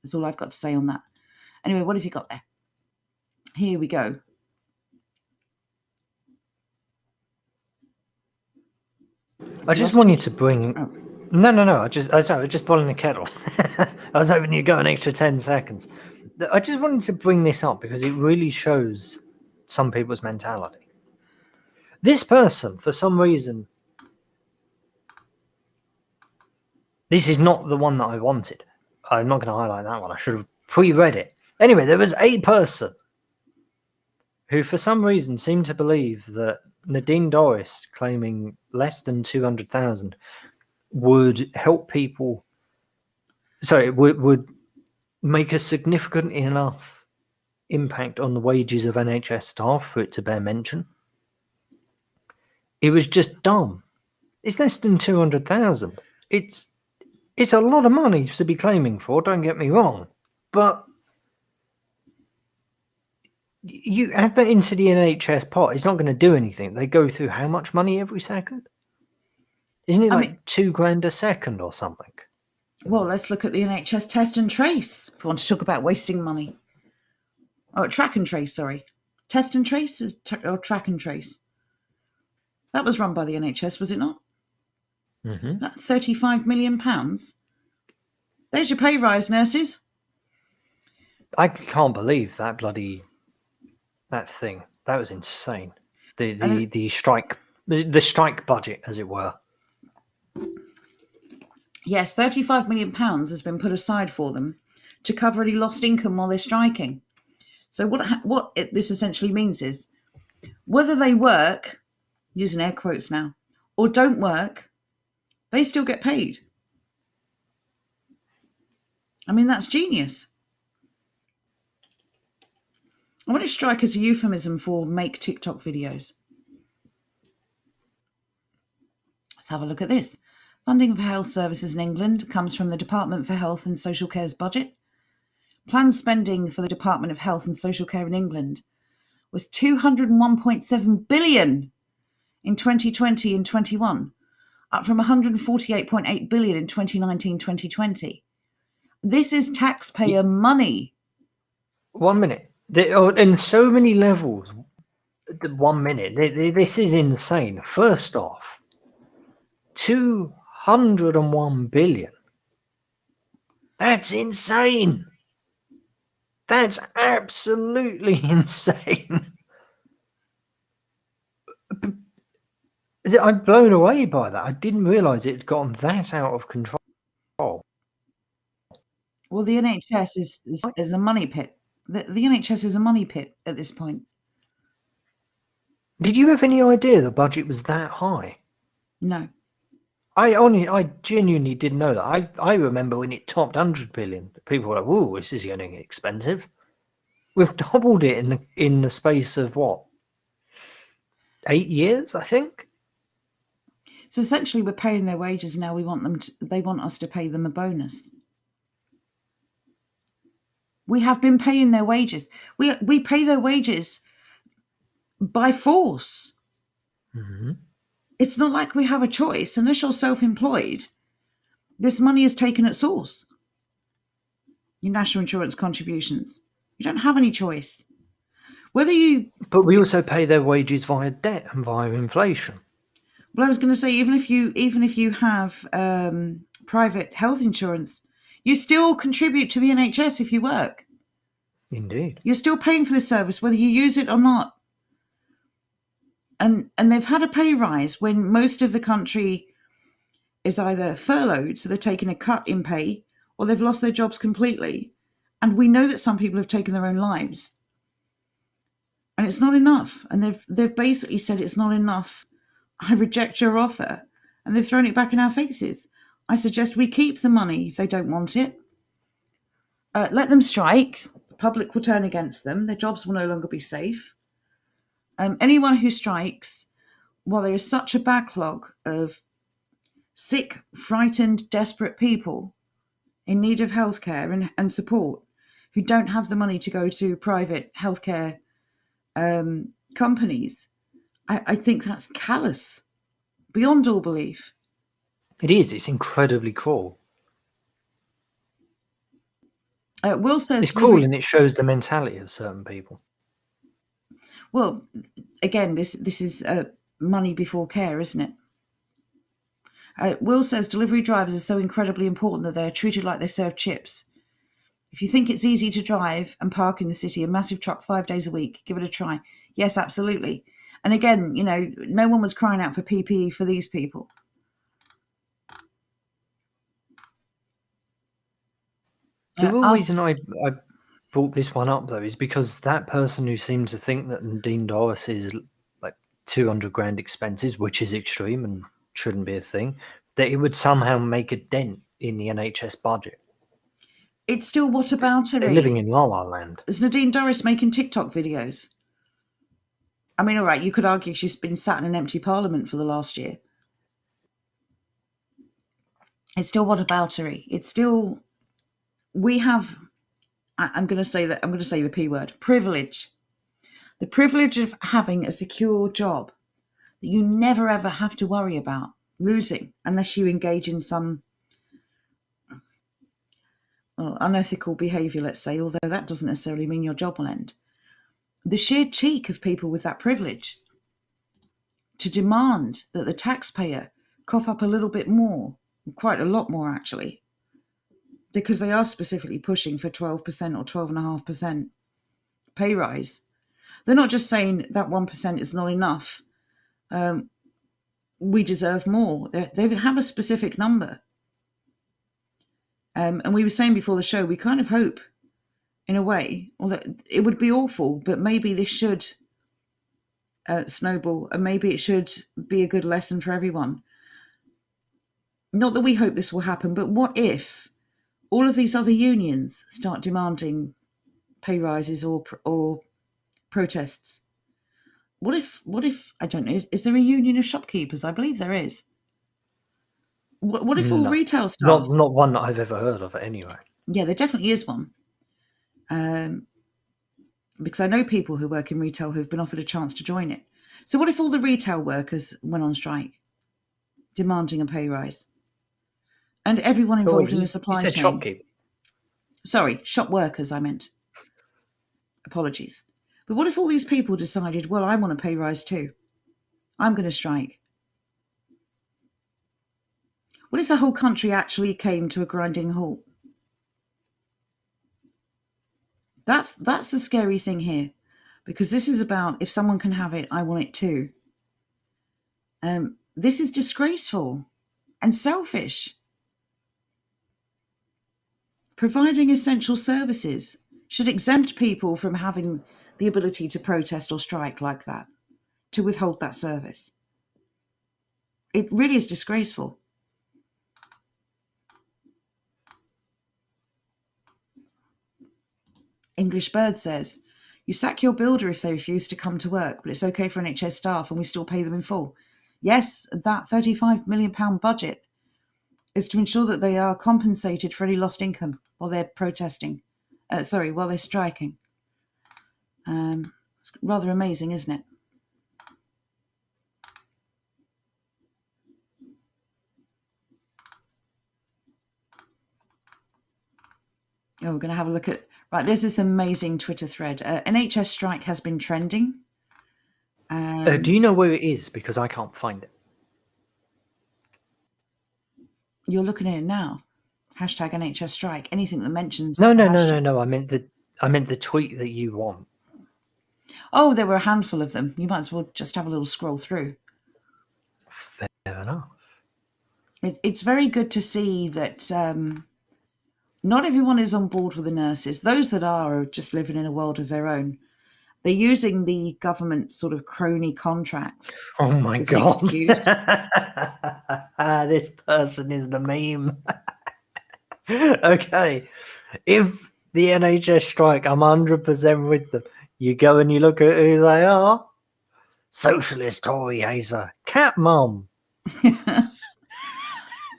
That's all I've got to say on that. Anyway, what have you got there? Here we go. I just wanted to bring... Oh. No. I was just boiling the kettle. I was hoping you'd go an extra 10 seconds. I just wanted to bring this up because it really shows some people's mentality. This person, for some reason... This is not the one that I wanted. I'm not going to highlight that one. I should have pre-read it. Anyway, there was a person who, for some reason, seemed to believe that Nadine Dorris claiming less than 200,000 would help people. Sorry, would make a significant enough impact on the wages of NHS staff for it to bear mention. It was just dumb. It's less than 200,000. It's a lot of money to be claiming for. Don't get me wrong, but you add that into the NHS pot, it's not going to do anything. They go through how much money every second? Isn't it like $2,000 a second or something? Well, let's look at the NHS test and trace, if you want to talk about wasting money. Oh, track and trace, sorry. Test and trace or track and trace? That was run by the NHS, was it not? Mm-hmm. That's £35 million. There's your pay rise, nurses. I can't believe that thing. That was insane. The strike budget, as it were. Yes, £35 million has been put aside for them to cover any lost income while they're striking. So what this essentially means is whether they work, using air quotes now, or don't work, they still get paid. I mean, that's genius. I want to strike as a euphemism for make TikTok videos. Let's have a look at this. Funding for health services in England comes from the Department for Health and Social Care's budget. Planned spending for the Department of Health and Social Care in England was 201.7 billion in 2020 and 21, up from 148.8 billion in 2019-2020. This is taxpayer money. 1 minute. In so many levels. 1 minute. This is insane. First off, 201 billion. That's insane. That's absolutely insane. I'm blown away by that. I didn't realise it had gotten that out of control. Well, the NHS is a money pit. The NHS is a money pit at this point. Did you have any idea the budget was that high? No. I genuinely didn't know that. I remember when it topped 100 billion, people were like, "Whoa, this is getting expensive." We've doubled it in the space of what? 8 years, I think. So essentially, we're paying their wages now. They want us to pay them a bonus. We have been paying their wages. We pay their wages by force. Mm-hmm. It's not like we have a choice. Unless you're self-employed, this money is taken at source. Your national insurance contributions. You don't have any choice. But we also pay their wages via debt and via inflation. Well, I was going to say, even if you have private health insurance, you still contribute to the NHS if you work. Indeed. You're still paying for the service, whether you use it or not. And they've had a pay rise when most of the country is either furloughed, so they're taking a cut in pay, or they've lost their jobs completely. And we know that some people have taken their own lives. And it's not enough. And they've basically said it's not enough. I reject your offer. And they've thrown it back in our faces. I suggest we keep the money if they don't want it. Let them strike. The public will turn against them. Their jobs will no longer be safe. Anyone who strikes, while there is such a backlog of sick, frightened, desperate people in need of healthcare and support who don't have the money to go to private healthcare companies, I think that's callous, beyond all belief. It is. It's incredibly cruel. Will says it's cruel, and it shows the mentality of certain people. Well, again, this is money before care, isn't it? Will says delivery drivers are so incredibly important that they are treated like they serve chips. If you think it's easy to drive and park in the city, a massive truck 5 days a week, give it a try. Yes, absolutely. And again, no one was crying out for PPE for these people. The real reason I brought this one up, though, is because that person who seems to think that Nadine Dorris is like 200 grand expenses, which is extreme and shouldn't be a thing, that it would somehow make a dent in the NHS budget. It's still whataboutery. They're living in La La Land. Is Nadine Dorris making TikTok videos? I mean, all right, you could argue she's been sat in an empty parliament for the last year. It's still whataboutery. It's still, we have, I'm going to say the P word, privilege. The privilege of having a secure job that you never ever have to worry about losing unless you engage in some unethical behaviour, let's say, although that doesn't necessarily mean your job will end. The sheer cheek of people with that privilege to demand that the taxpayer cough up a little bit more, quite a lot more actually, because they are specifically pushing for 12% or 12.5% pay rise. They're not just saying that 1% is not enough. We deserve more. They have a specific number. And we were saying before the show, we kind of hope, in a way, although it would be awful, but maybe this should snowball, and maybe it should be a good lesson for everyone. Not that we hope this will happen, but what if all of these other unions start demanding pay rises or protests? What if I don't know, is there a union of shopkeepers? I believe there is. What if all retail staff... Not one that I've ever heard of, anyway. Yeah, there definitely is one. because I know people who work in retail who've been offered a chance to join it. So what if all the retail workers went on strike, demanding a pay rise? And everyone Oh, involved in you the supply said chain. shopkeeper. Sorry, shop workers, I meant. Apologies. But what if all these people decided, well, I want a pay rise too. I'm going to strike. What if the whole country actually came to a grinding halt? That's the scary thing here, because this is about if someone can have it, I want it too. This is disgraceful and selfish. Providing essential services should exempt people from having the ability to protest or strike like that, to withhold that service. It really is disgraceful. English Bird says, you sack your builder if they refuse to come to work, but it's okay for NHS staff and we still pay them in full. Yes, that £35 million budget is to ensure that they are compensated for any lost income while they're protesting. While they're striking. It's rather amazing, isn't it? Oh, we're going to have a look at... Right, there's this amazing Twitter thread. NHS strike has been trending. Do you know where it is? Because I can't find it. You're looking at it now. Hashtag NHS strike. Anything that mentions... No. I meant the tweet that you want. Oh, there were a handful of them. You might as well just have a little scroll through. Fair enough. It's very good to see that not everyone is on board with the nurses. Those that are just living in a world of their own. They're using the government sort of crony contracts. Oh my as an God. excuse. This person is the meme. Okay. If the NHS strike, I'm 100% with them. You go and you look at who they are. Socialist Tory hater. Cat mum.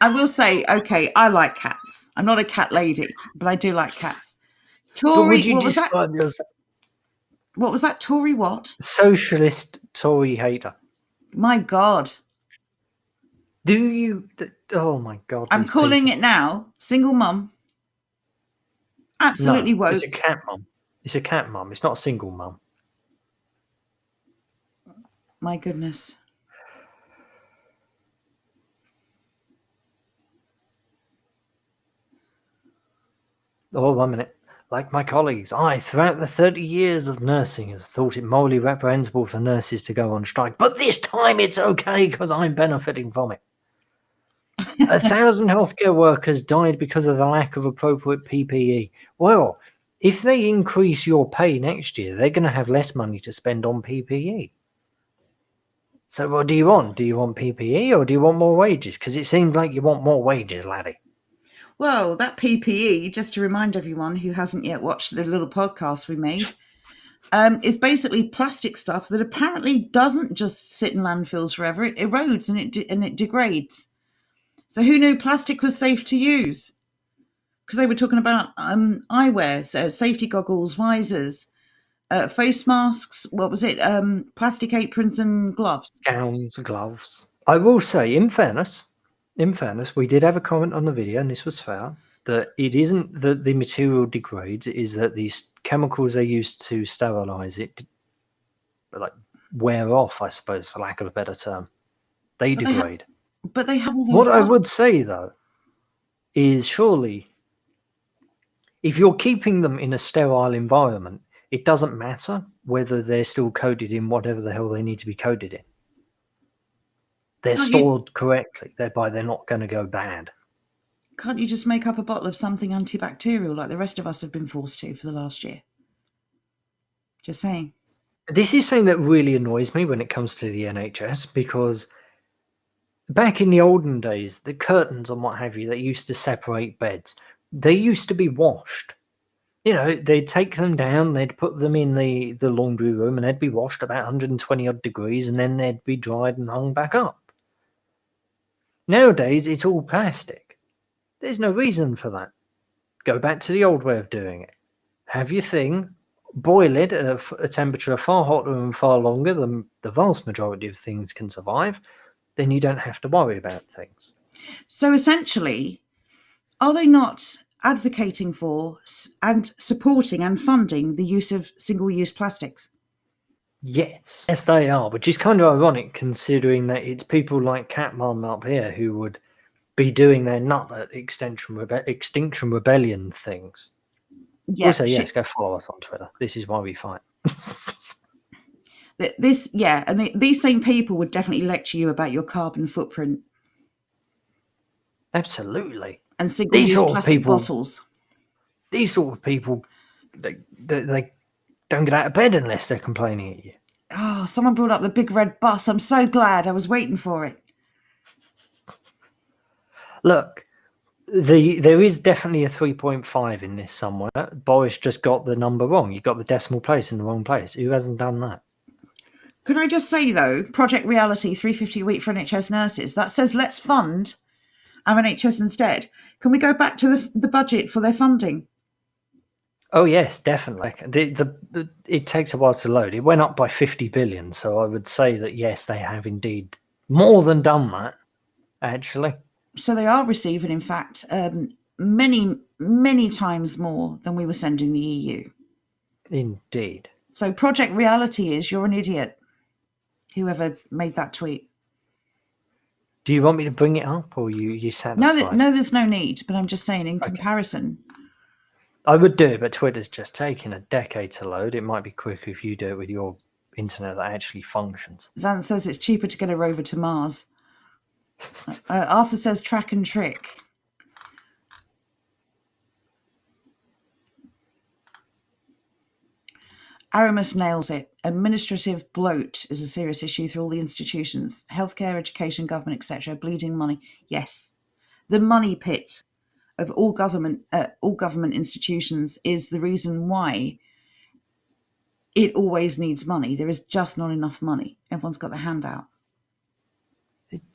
I will say, okay, I like cats. I'm not a cat lady, but I do like cats. Tory, Would you what was that? describe yourself? What was that? Tory what? Socialist Tory hater. My God. Do you... Oh my God. I'm calling it now. Single mum. Absolutely woke. It's a cat mum. It's a cat mum. It's not a single mum. My goodness. Oh, 1 minute. Like my colleagues, I, throughout the 30 years of nursing, has thought it morally reprehensible for nurses to go on strike. But this time it's okay because I'm benefiting from it. 1,000 healthcare workers died because of the lack of appropriate PPE. Well, if they increase your pay next year, they're going to have less money to spend on PPE. So what do you want? Do you want PPE or do you want more wages? Because it seems like you want more wages, laddie. Well, that PPE, just to remind everyone who hasn't yet watched the little podcast we made, is basically plastic stuff that apparently doesn't just sit in landfills forever. It erodes and it degrades. So who knew plastic was safe to use? Because they were talking about eyewear, so safety goggles, visors, face masks. What was it? Plastic aprons and gloves. Gowns, gloves. I will say, in fairness, we did have a comment on the video, and this was fair, that it isn't that the material degrades, it is that these chemicals they use to sterilize it, like, wear off, I suppose, for lack of a better term. They degrade. But they have all these... What I would say, though, is surely if you're keeping them in a sterile environment, it doesn't matter whether they're still coated in whatever the hell they need to be coated in. They're stored correctly, thereby they're not going to go bad. Can't you just make up a bottle of something antibacterial like the rest of us have been forced to for the last year? Just saying. This is something that really annoys me when it comes to the NHS, because back in the olden days, the curtains and what have you that used to separate beds, they used to be washed. You know, they'd take them down, they'd put them in the laundry room, and they'd be washed about 120 odd degrees, and then they'd be dried and hung back up. Nowadays, it's all plastic. There's no reason for that. Go back to the old way of doing it. Have your thing boil it at a temperature far hotter and far longer than the vast majority of things can survive, then you don't have to worry about things. So essentially, are they not advocating for and supporting and funding the use of single-use plastics? Yes, they are, which is kind of ironic considering that it's people like Cat Mum up here who would be doing their nut at Extinction Rebellion things. Yeah, Also, yes, go follow us on Twitter. This is why we fight. I mean, these same people would definitely lecture you about your carbon footprint. Absolutely. And single-use plastic bottles. These sort of people, they don't get out of bed unless they're complaining at you. Oh, someone brought up the big red bus. I'm so glad. I was waiting for it. Look, there is definitely a 3.5 in this somewhere. Boris just got the number wrong. You got the decimal place in the wrong place. Who hasn't done that? Can I just say, though, Project Reality, $350 a week for NHS nurses, that says let's fund our NHS instead. Can we go back to the budget for their funding? Oh, yes, definitely. It takes a while to load. It went up by 50 billion. So I would say that, yes, they have indeed more than done that, actually. So they are receiving, in fact, many, many times more than we were sending the EU. Indeed. So Project Reality is you're an idiot, whoever made that tweet. Do you want me to bring it up, or you satisfied? No, there's no need. But I'm just saying, in comparison, I would do it, but Twitter's just taking a decade to load. It might be quicker if you do it with your internet that actually functions. Zan says it's cheaper to get a rover to Mars. Arthur says track and trick. Aramis nails it. Administrative bloat is a serious issue through all the institutions. Healthcare, education, government, etc. Bleeding money. Yes. The money pit of all government institutions is the reason why it always needs money. There is just not enough money. Everyone's got their hand out.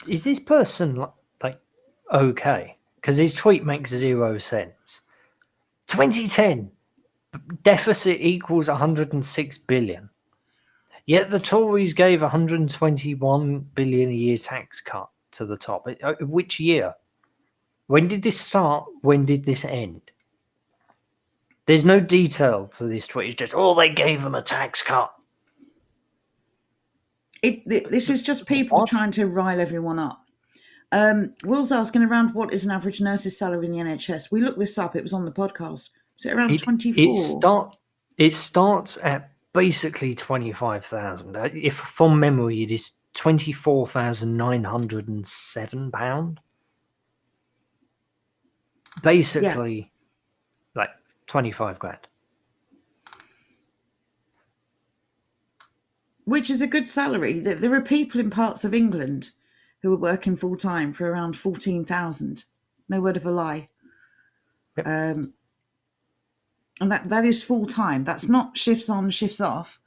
Is this person like okay? Because his tweet makes 0 sense. 2010 deficit equals 106 billion. Yet the Tories gave 121 billion a year tax cut to the top. Which year? When did this start? When did this end? There's no detail to this tweet. It's just, they gave them a tax cut. This is just people trying to rile everyone up. Will's asking around what is an average nurse's salary in the NHS. We looked this up. It was on the podcast. Is it around 24? It starts at basically 25,000. If from memory, it is £24,907. Basically, like 25 grand. Which is a good salary. There are people in parts of England who are working full time for around 14,000. No word of a lie. Yep. And that is full time. That's not shifts on, shifts off.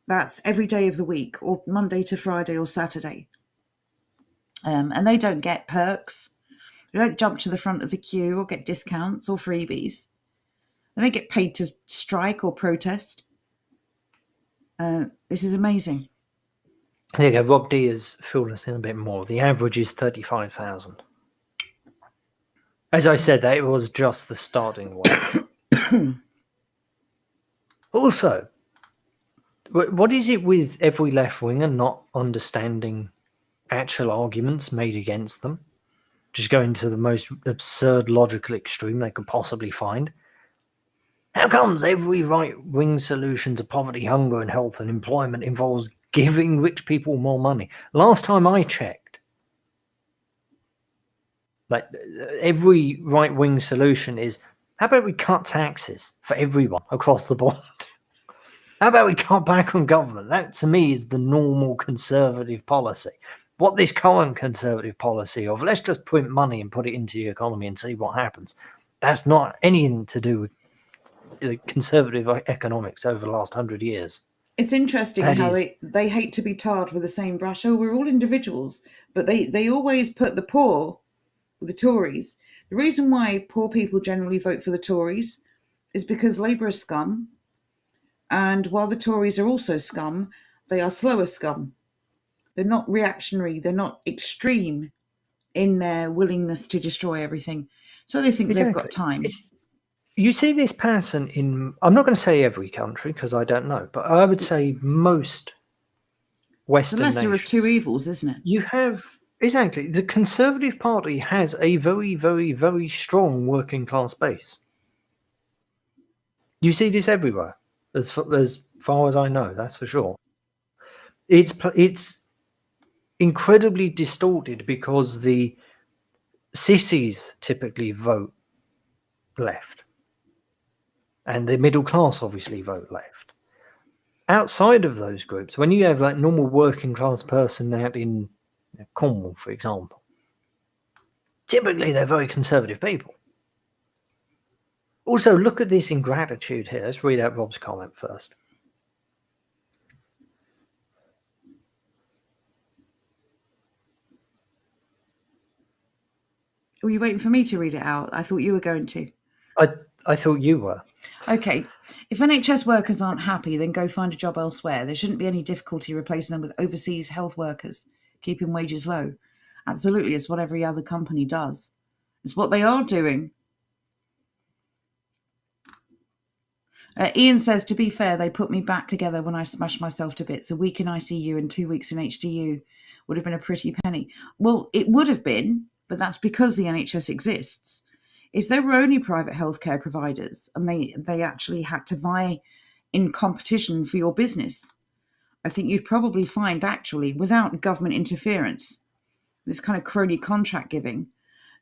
That's every day of the week, or Monday to Friday or Saturday. And they don't get perks. They don't jump to the front of the queue or get discounts or freebies. They don't get paid to strike or protest. This is amazing. There you go. Rob D has filled us in a bit more. The average is 35,000. As I said, that it was just the starting wage. Also, what is it with every left-winger not understanding actual arguments made against them? Just going to the most absurd logical extreme they could possibly find. How comes every right-wing solution to poverty, hunger, and health and employment involves giving rich people more money? Last time I checked, like every right-wing solution is, how about we cut taxes for everyone across the board? How about we cut back on government? That, to me, is the normal conservative policy. What this current conservative policy of, let's just print money and put it into the economy and see what happens, that's not anything to do with the conservative economics over the last 100 years. It's interesting how they hate to be tarred with the same brush. Oh, we're all individuals. But they always put the poor with the Tories. The reason why poor people generally vote for the Tories is because Labour is scum. And while the Tories are also scum, they are slower scum. They're not reactionary. They're not extreme in their willingness to destroy everything. So they think they've got Exactly. time. You see this pattern in, I'm not going to say every country because I don't know, but I would say most The Western lesser of two nations. evils, isn't it? You have, exactly, the Conservative Party has a very, very, very strong working class base. You see this everywhere, as far as I know, that's for sure. It's incredibly distorted because the sissies typically vote left, and the middle class obviously vote left. Outside of those groups, when you have like normal working class person out in Cornwall, for example, typically they're very conservative people. Also, look at this ingratitude here. Let's read out Rob's comment first. Were you waiting for me to read it out? I thought you were going to. I thought you were. Okay. If NHS workers aren't happy, then go find a job elsewhere. There shouldn't be any difficulty replacing them with overseas health workers, keeping wages low. Absolutely, it's what every other company does. It's what they are doing. Ian says, to be fair, they put me back together when I smashed myself to bits. A week in ICU and 2 weeks in HDU would have been a pretty penny. Well, it would have been, but that's because the NHS exists. If there were only private healthcare providers and they actually had to vie in competition for your business, I think you'd probably find, actually, without government interference, this kind of crony contract giving,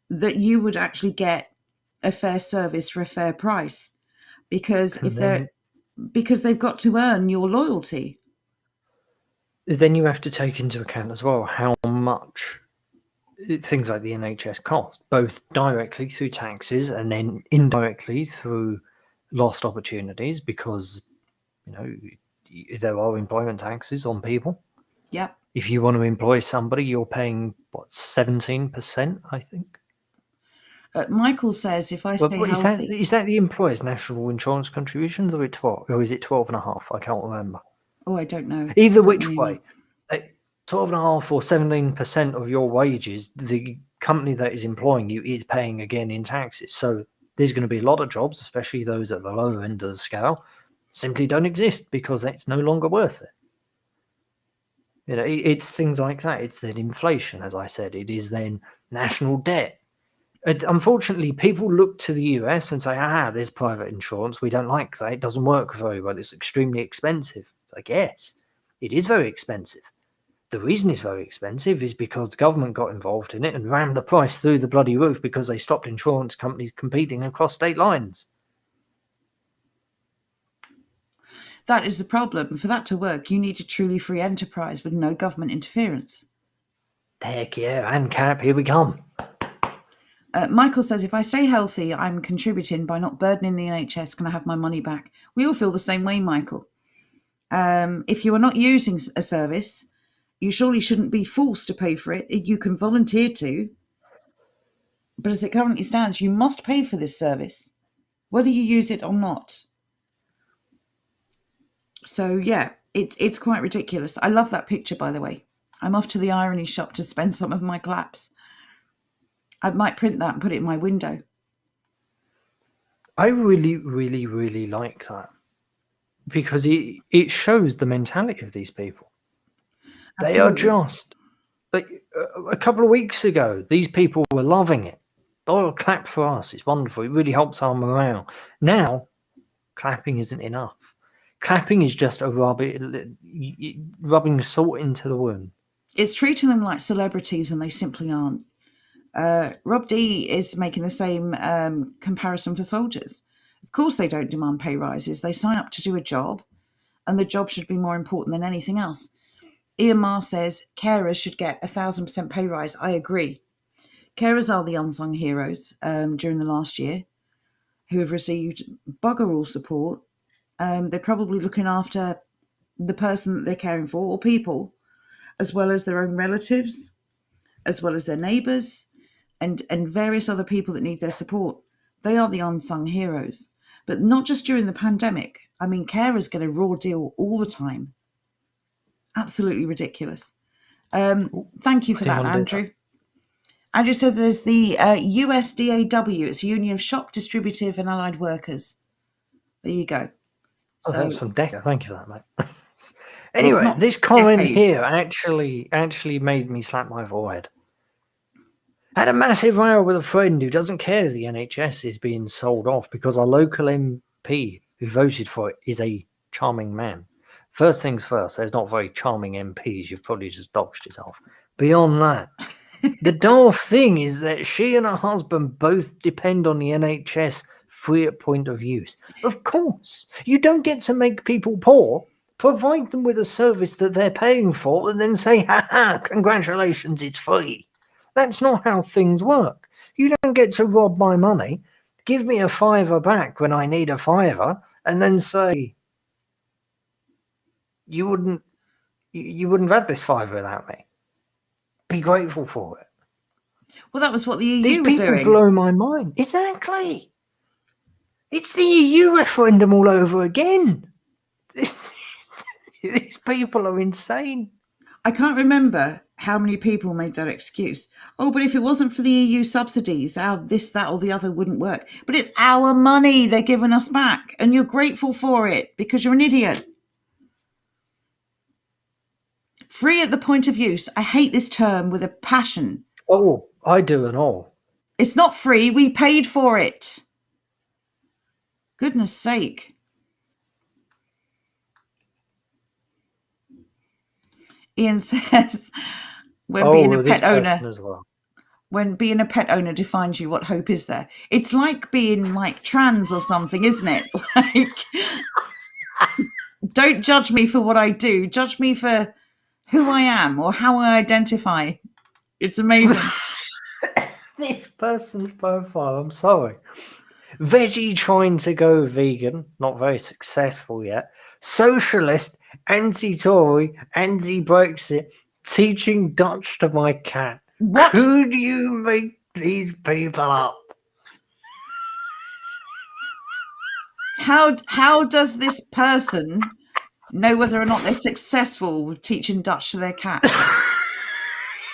that you would actually get a fair service for a fair price. Because because they've got to earn your loyalty. Then you have to take into account as well how much things like the NHS cost, both directly through taxes and then indirectly through lost opportunities, because there are employment taxes on people. Yep. If you want to employ somebody, you're paying 17%, I think. Michael says, if I stay healthy... Is that the employer's national insurance contributions, or is it 12.5? I can't remember. Oh, I don't know. Either which way, 12.5 or 17% of your wages, the company that is employing you is paying again in taxes. So there's going to be a lot of jobs, especially those at the lower end of the scale, simply don't exist because that's no longer worth it. It's things like that. It's then inflation, as I said. It is then national debt. Unfortunately, people look to the US and say, there's private insurance. We don't like that. It doesn't work very well. It's extremely expensive. It's like, yes, it is very expensive. The reason it's very expensive is because the government got involved in it and rammed the price through the bloody roof because they stopped insurance companies competing across state lines. That is the problem. For that to work, you need a truly free enterprise with no government interference. Heck yeah, and cap, here we come. Michael says, if I stay healthy, I'm contributing by not burdening the NHS. Can I have my money back? We all feel the same way, Michael. If you are not using a service, you surely shouldn't be forced to pay for it. You can volunteer to. But as it currently stands, you must pay for this service, whether you use it or not. So, yeah, it's quite ridiculous. I love that picture, by the way. I'm off to the irony shop to spend some of my claps. I might print that and put it in my window. I really, really, really like that, because it shows the mentality of these people. Absolutely. They are just like a couple of weeks ago, these people were loving it. Oh, clap for us. It's wonderful. It really helps our morale. Now, clapping isn't enough. Clapping is just rubbing salt into the wound. It's treating them like celebrities, and they simply aren't. Rob D is making the same comparison for soldiers. Of course they don't demand pay rises. They sign up to do a job, and the job should be more important than anything else. Ian Marr says carers should get 1,000% pay rise. I agree. Carers are the unsung heroes during the last year who have received bugger all support. They're probably looking after the person that they're caring for, or people, as well as their own relatives, as well as their neighbours, and various other people that need their support. They are the unsung heroes. But not just during the pandemic. I mean, carers get a raw deal all the time. Absolutely ridiculous. Thank you for that, Andrew. Andrew says there's the USDAW. It's Union of Shop, Distributive and Allied Workers. There you go. So, that's from Decker. Thank you for that, mate. Anyway, this comment here actually made me slap my forehead. Had a massive row with a friend who doesn't care the NHS is being sold off because our local MP who voted for it is a charming man. First things first, there's not very charming MPs. You've probably just doxed yourself. Beyond that, the daft thing is that she and her husband both depend on the NHS free at point of use. Of course, you don't get to make people poor. Provide them with a service that they're paying for and then say, ha, congratulations, it's free. That's not how things work. You don't get to rob my money, give me a £5 back when I need a £5, and then say, you wouldn't have had this £5 without me. Be grateful for it. Well, that was what the EU These were people doing. blow my mind. Exactly. It's the EU referendum all over again. These people are insane. I can't remember how many people made that excuse. Oh, but if it wasn't for the EU subsidies, this, that, or the other wouldn't work. But it's our money they're giving us back, and you're grateful for it because you're an idiot. Free at the point of use. I hate this term with a passion. Oh, I do and all. It's not free. We paid for it. Goodness sake. Ian says, when being a pet owner, as well. When being a pet owner defines you, what hope is there? It's like being like trans or something, isn't it? Like, don't judge me for what I do. Judge me for who I am or how I identify. It's amazing. This person's profile, I'm sorry. Veggie trying to go vegan, not very successful yet. Socialist, anti-Tory, anti-Brexit, teaching Dutch to my cat. What? Who do you make these people up? How does this person know whether or not they're successful with teaching Dutch to their cat?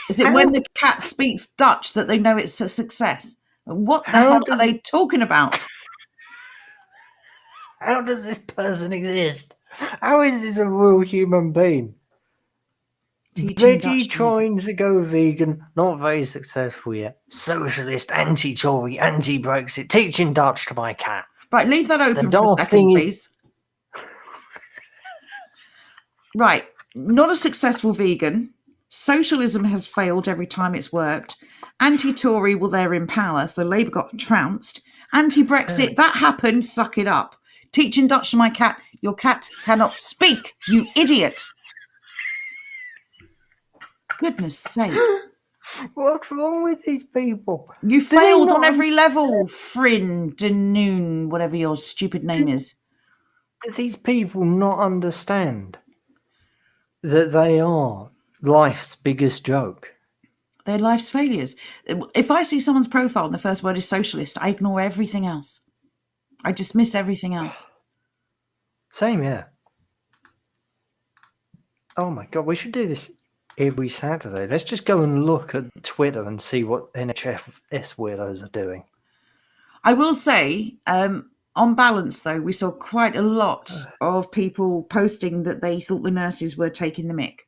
Is it when the cat speaks Dutch that they know it's a success? What the hell are they talking about? How does this person exist? How is this a real human being? Veggie trying to go vegan, not very successful yet. Socialist, anti-Tory, anti-Brexit, teaching Dutch to my cat. Right, leave that open for a second, please. Right, not a successful vegan. Socialism has failed every time it's worked. Anti-Tory, well, they're in power, so Labour got trounced. Anti-Brexit, that happened, suck it up. Teaching Dutch to my cat, your cat cannot speak, you idiot. Goodness sake. What's wrong with these people? You failed on every level, Frin, Danoon, whatever your stupid name is. Do these people not understand that they are life's biggest joke? They're life's failures. If I see someone's profile and the first word is socialist, I ignore everything else. I dismiss everything else. Same, yeah. Oh my God, we should do this every Saturday. Let's just go and look at Twitter and see what NHS weirdos are doing. I will say, on balance, though, we saw quite a lot of people posting that they thought the nurses were taking the mick.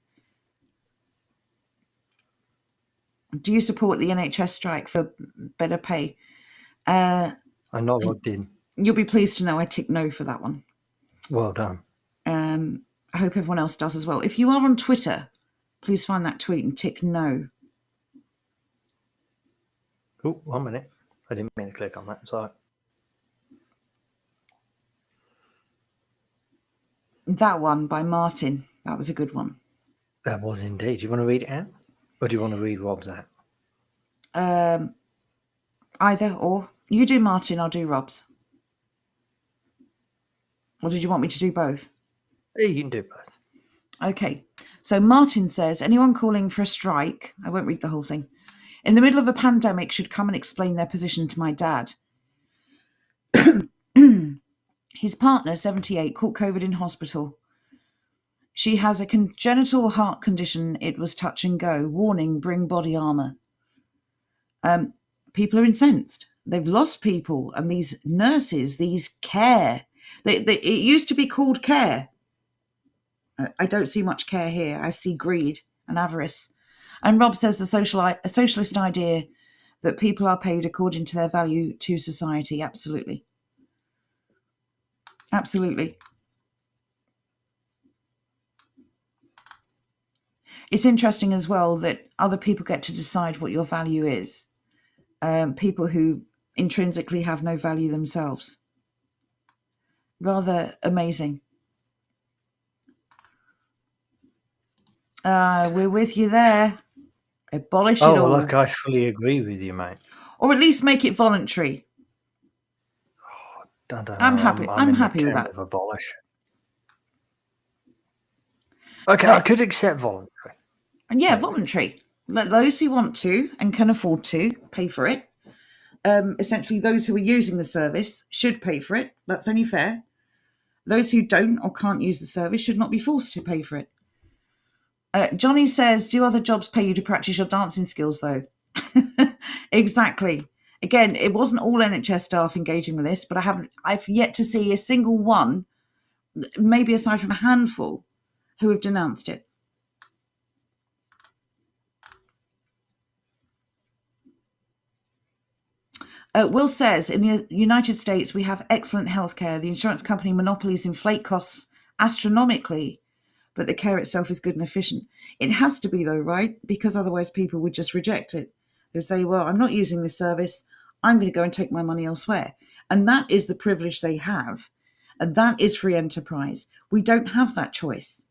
Do you support the NHS strike for better pay? I'm not logged in. You'll be pleased to know I tick no for that one. Well done. I hope everyone else does as well. If you are on Twitter, please find that tweet and tick no. Oh, 1 minute. I didn't mean to click on that. Sorry. That one by Martin. That was a good one. That was indeed. Do you want to read it out? Or do you want to read Rob's out? Either or. You do Martin, I'll do Rob's. Or did you want me to do both? Yeah, you can do both. Okay. So Martin says, anyone calling for a strike, I won't read the whole thing, in the middle of a pandemic should come and explain their position to my dad. His partner, 78, caught COVID in hospital. She has a congenital heart condition. It was touch and go. Warning, bring body armour. People are incensed. They've lost people. And these nurses, these care, it used to be called care. I don't see much care here. I see greed and avarice. And Rob says a socialist idea that people are paid according to their value to society. Absolutely. Absolutely. It's interesting as well that other people get to decide what your value is. People who intrinsically have no value themselves. Rather amazing. We're with you there. Abolish it all. Oh, look, I fully agree with you, mate. Or at least make it voluntary. I don't know. I'm happy. I'm happy with that. Of abolish. Okay, I could accept voluntary. And yeah, voluntary. Let those who want to and can afford to pay for it. Essentially, those who are using the service should pay for it. That's only fair. Those who don't or can't use the service should not be forced to pay for it. Johnny says, do other jobs pay you to practice your dancing skills, though? Exactly. Again, it wasn't all NHS staff engaging with this, but I've yet to see a single one, maybe aside from a handful, who have denounced it. Will says, in the United States, we have excellent healthcare. The insurance company monopolies inflate costs astronomically, but the care itself is good and efficient. It has to be, though, right? Because otherwise people would just reject it. They would say, well, I'm not using this service. I'm going to go and take my money elsewhere. And that is the privilege they have. And that is free enterprise. We don't have that choice,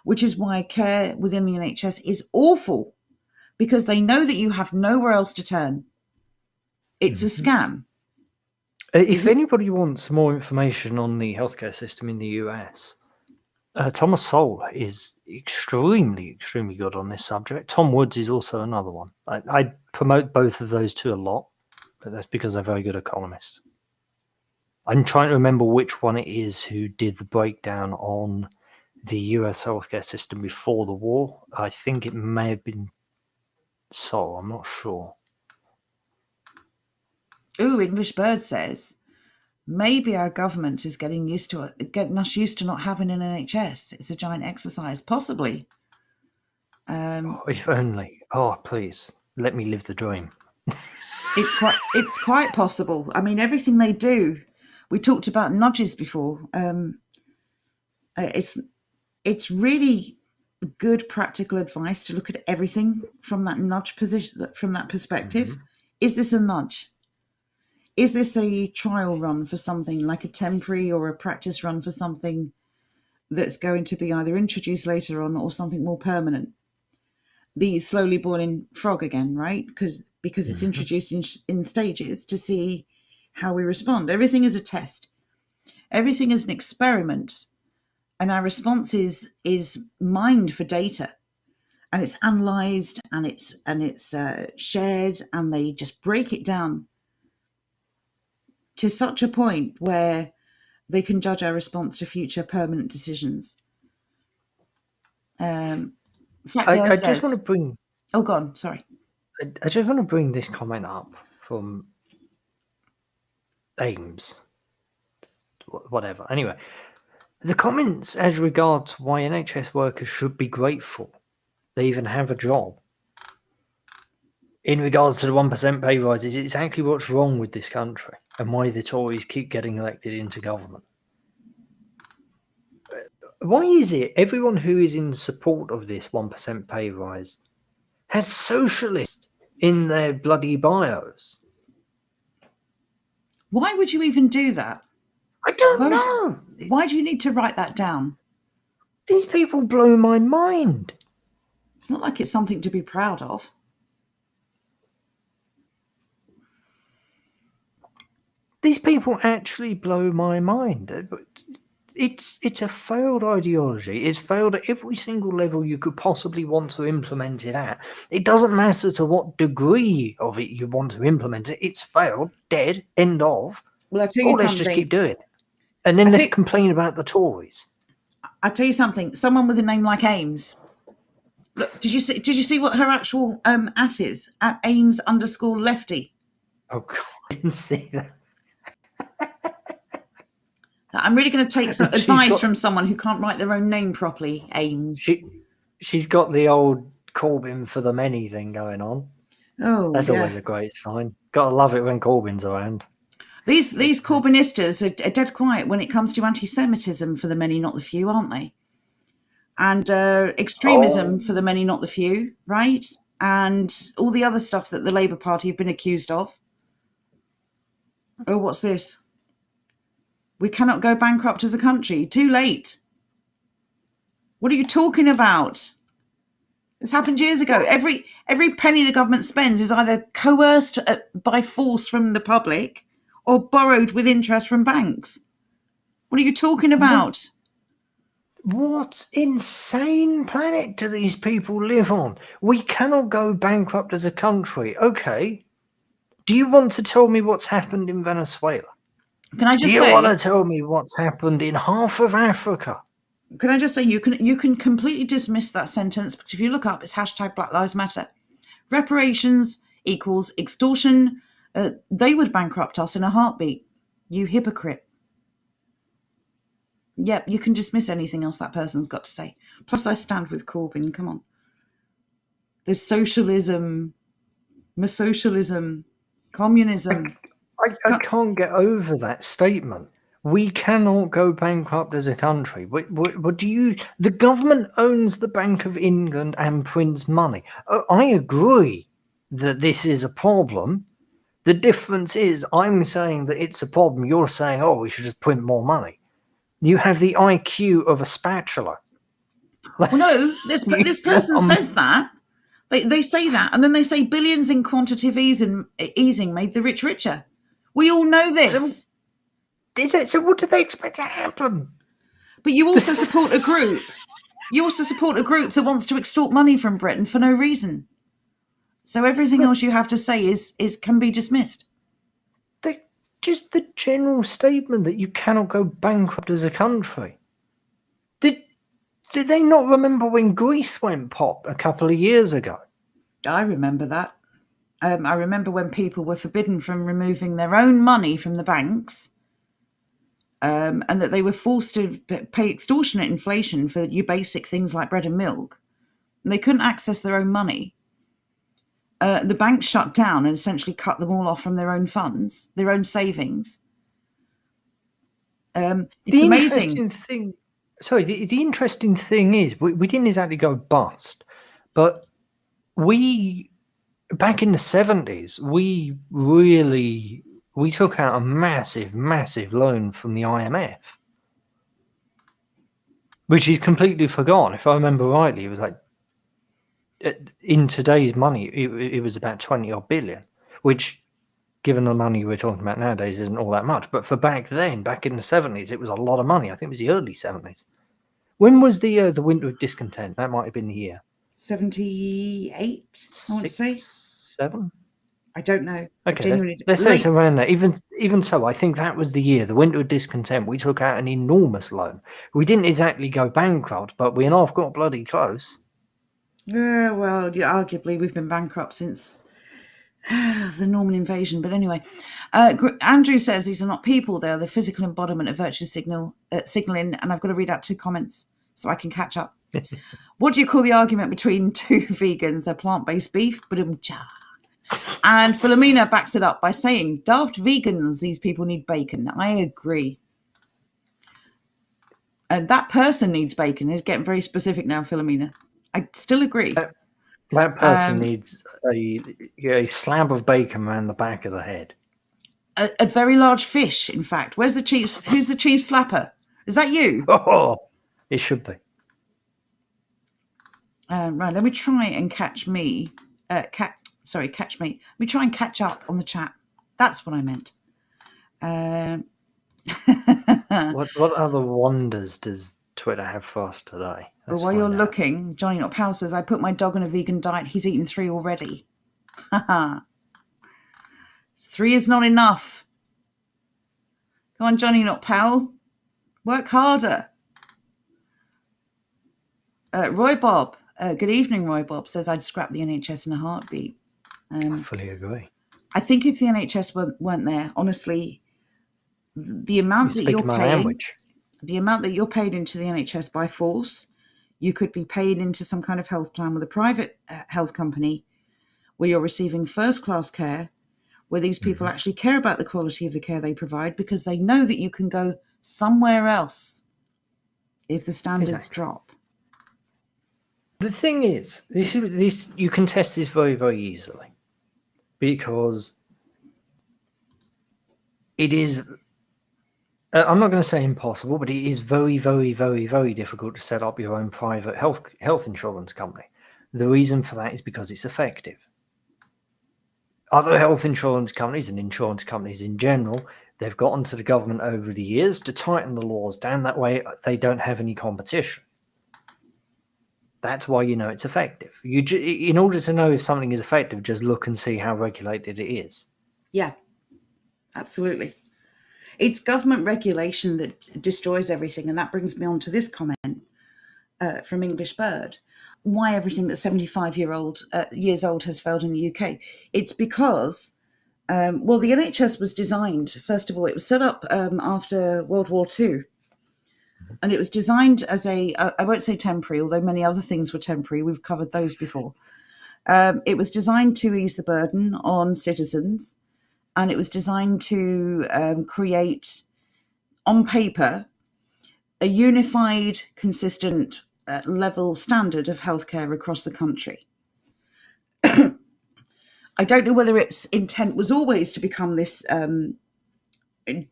which is why care within the NHS is awful, because they know that you have nowhere else to turn. It's a scam. If anybody wants more information on the healthcare system in the US, Thomas Sowell is extremely, extremely good on this subject. Tom Woods is also another one. I promote both of those two a lot, but that's because they're very good economists. I'm trying to remember which one it is who did the breakdown on the US healthcare system before the war. I think it may have been Sowell. I'm not sure. Ooh, English Bird says, maybe our government is getting us used to not having an NHS. It's a giant exercise, possibly. If only. Oh, please, let me live the dream. It's quite possible. I mean, everything they do. We talked about nudges before. It's really good practical advice to look at everything from that nudge position, from that perspective. Mm-hmm. Is this a nudge? Is this a trial run for something, like a temporary or a practice run for something that's going to be either introduced later on or something more permanent? The slowly boiling frog again, right? Because it's introduced in stages to see how we respond. Everything is a test. Everything is an experiment. And our response is mined for data. And it's analysed and it's shared, and they just break it down to such a point where they can judge our response to future permanent decisions. I just want to bring... Oh, go on, sorry. I just want to bring this comment up from Ames. Whatever. Anyway, the comments as regards why NHS workers should be grateful they even have a job. In regards to the 1% pay rise, is exactly what's wrong with this country and why the Tories keep getting elected into government. Why is it everyone who is in support of this 1% pay rise has socialist in their bloody bios? Why would you even do that? I don't know. Why do you need to write that down? These people blow my mind. It's not like it's something to be proud of. These people actually blow my mind. It's a failed ideology. It's failed at every single level you could possibly want to implement it at. It doesn't matter to what degree of it you want to implement it. It's failed, dead, end of. Well, I tell you something. Let's just keep doing it. And then let's complain about the Tories. I tell you something. Someone with a name like Ames. Look, did you see what her actual at is? At Ames_lefty. Oh God, I didn't see that. I'm really going to take some advice from someone who can't write their own name properly. Ames. She's got the old Corbyn for the many thing going on. Oh, that's always a great sign. Gotta love it when Corbyn's around. These Corbynistas are dead quiet when it comes to anti-Semitism for the many, not the few, aren't they? And extremism for the many, not the few, right? And all the other stuff that the Labour Party have been accused of. Oh, what's this? We cannot go bankrupt as a country. Too late. What are you talking about? This happened years ago. Every penny the government spends is either coerced by force from the public or borrowed with interest from banks. What are you talking about? What insane planet do these people live on? We cannot go bankrupt as a country. Okay. Do you want to tell me what's happened in Venezuela? Can I just say? Do you want to tell me what's happened in half of Africa? Can I just say you can completely dismiss that sentence, because if you look up, it's hashtag Black Lives Matter. Reparations equals extortion. They would bankrupt us in a heartbeat. You hypocrite. Yep, you can dismiss anything else that person's got to say. Plus, I stand with Corbyn. Come on. There's socialism, socialism, communism. I can't get over that statement. We cannot go bankrupt as a country. What do you? The government owns the Bank of England and prints money. I agree that this is a problem. The difference is I'm saying that it's a problem. You're saying, oh, we should just print more money. You have the IQ of a spatula. Well, no, this person says that. They say that, and then they say billions in quantitative easing made the rich richer. We all know this. So what do they expect to happen? But you also support a group. You also support a group that wants to extort money from Britain for no reason. So everything else you have to say is can be dismissed. Just the general statement that you cannot go bankrupt as a country. Did they not remember when Greece went pop a couple of years ago? I remember that. I remember when people were forbidden from removing their own money from the banks, and that they were forced to pay extortionate inflation for your basic things like bread and milk. And they couldn't access their own money. The banks shut down and essentially cut them all off from their own funds, their own savings. It's amazing. The interesting thing is we didn't exactly go bust, but back in the 70s, we took out a massive, massive loan from the IMF, which is completely forgotten. If I remember rightly, it was like, in today's money, it was about 20 odd billion, which, given the money we're talking about nowadays, isn't all that much. But for back then, back in the 70s, it was a lot of money. I think it was the early 70s. When was the Winter of Discontent? That might have been the year. 78, I want to say. 7? I don't know. Okay, let's say it's around there. Even so, I think that was the year, the Winter of Discontent. We took out an enormous loan. We didn't exactly go bankrupt, but we enough got bloody close. Yeah, well, arguably we've been bankrupt since the Norman invasion. But anyway, Andrew says these are not people; they are the physical embodiment of virtue signaling. And I've got to read out 2 comments so I can catch up. What do you call the argument between 2 vegans? A plant-based beef, and Philomena backs it up by saying, "Daft vegans. These people need bacon." I agree. And that person needs bacon. Is getting very specific now, Philomena. I still agree. That person needs a slab of bacon around the back of the head. A very large fish, in fact. Who's the chief slapper? Is that you? Oh, it should be. Right, let me try and catch me. Catch me. Let me try and catch up on the chat. That's what I meant. What other wonders does Twitter have for us today? Well, while you're looking, Johnny Not Pal says, I put my dog on a vegan diet. He's eaten 3 already. 3 is not enough. Go on, Johnny Not Pal. Work harder. Roy Bob, good evening, Roy Bob, says I'd scrap the NHS in a heartbeat. I fully agree. I think if the NHS weren't there, honestly, the amount that you're paying, the amount that you're paid into the NHS by force, you could be paid into some kind of health plan with a private health company where you're receiving first-class care, where these people actually care about the quality of the care they provide because they know that you can go somewhere else if the standards drop. The thing is, this you can test this very, very easily because it is, I'm not going to say impossible, but it is very, very, very, very difficult to set up your own private health insurance company. The reason for that is because it's effective. Other health insurance companies and insurance companies in general, they've gotten to the government over the years to tighten the laws down. That way they don't have any competition. That's why you know it's effective. In order to know if something is effective, just look and see how regulated it is. Yeah, absolutely. It's government regulation that destroys everything, and that brings me on to this comment from English Bird. Why everything that's 75 years old has failed in the UK? It's because, well, the NHS was designed, first of all, it was set up after World War II. And it was designed as I won't say temporary, although many other things were temporary. We've covered those before. It was designed to ease the burden on citizens, and it was designed to create, on paper, a unified, consistent level standard of healthcare across the country. I don't know whether its intent was always to become this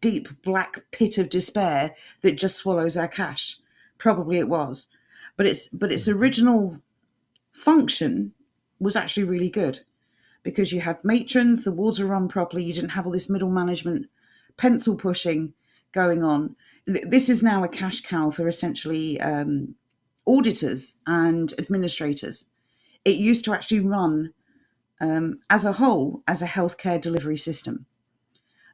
deep black pit of despair that just swallows our cash. Probably it was, but its original function was actually really good because you had matrons, the wards were run properly, you didn't have all this middle management pencil pushing going on. This is now a cash cow for essentially auditors and administrators. It used to actually run as a whole as a healthcare delivery system.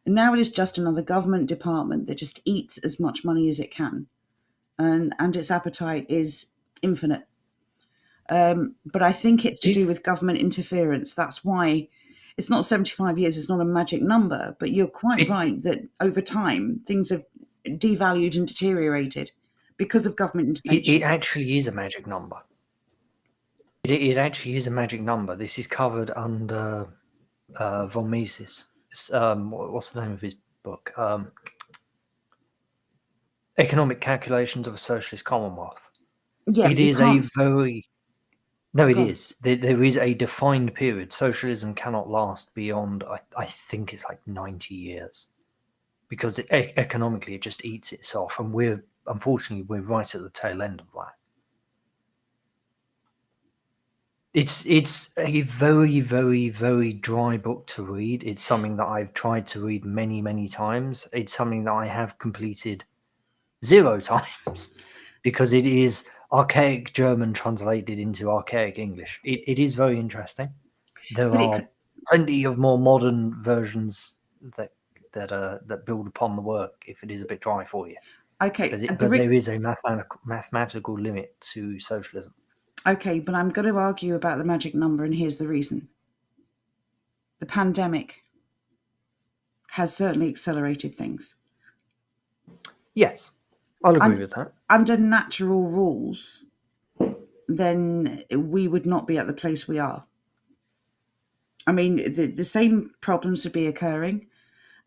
And now it is just another government department that just eats as much money as it can. And its appetite is infinite. But I think it's to do with government interference. That's why it's not 75 years, it's not a magic number, but you're quite right that over time things have devalued and deteriorated because of government intervention. It actually is a magic number. It actually is a magic number. This is covered under von Mises. What's the name of his book? Economic Calculations of a Socialist Commonwealth. Yeah, it is a very... No, it is. There is a defined period. Socialism cannot last beyond, I think it's like 90 years. Because economically it just eats itself. And unfortunately, we're right at the tail end of that. It's a very, very, very dry book to read. It's something that I've tried to read many, many times. It's something that I have completed 0 times because it is archaic German translated into archaic English. It is very interesting. There are plenty of more modern versions that build upon the work if it is a bit dry for you. Okay, but there is a mathematical limit to socialism. Okay, but I'm going to argue about the magic number, and here's the reason. The pandemic has certainly accelerated things. Yes, I'll agree with that. Under natural rules, then we would not be at the place we are. I mean, the same problems would be occurring,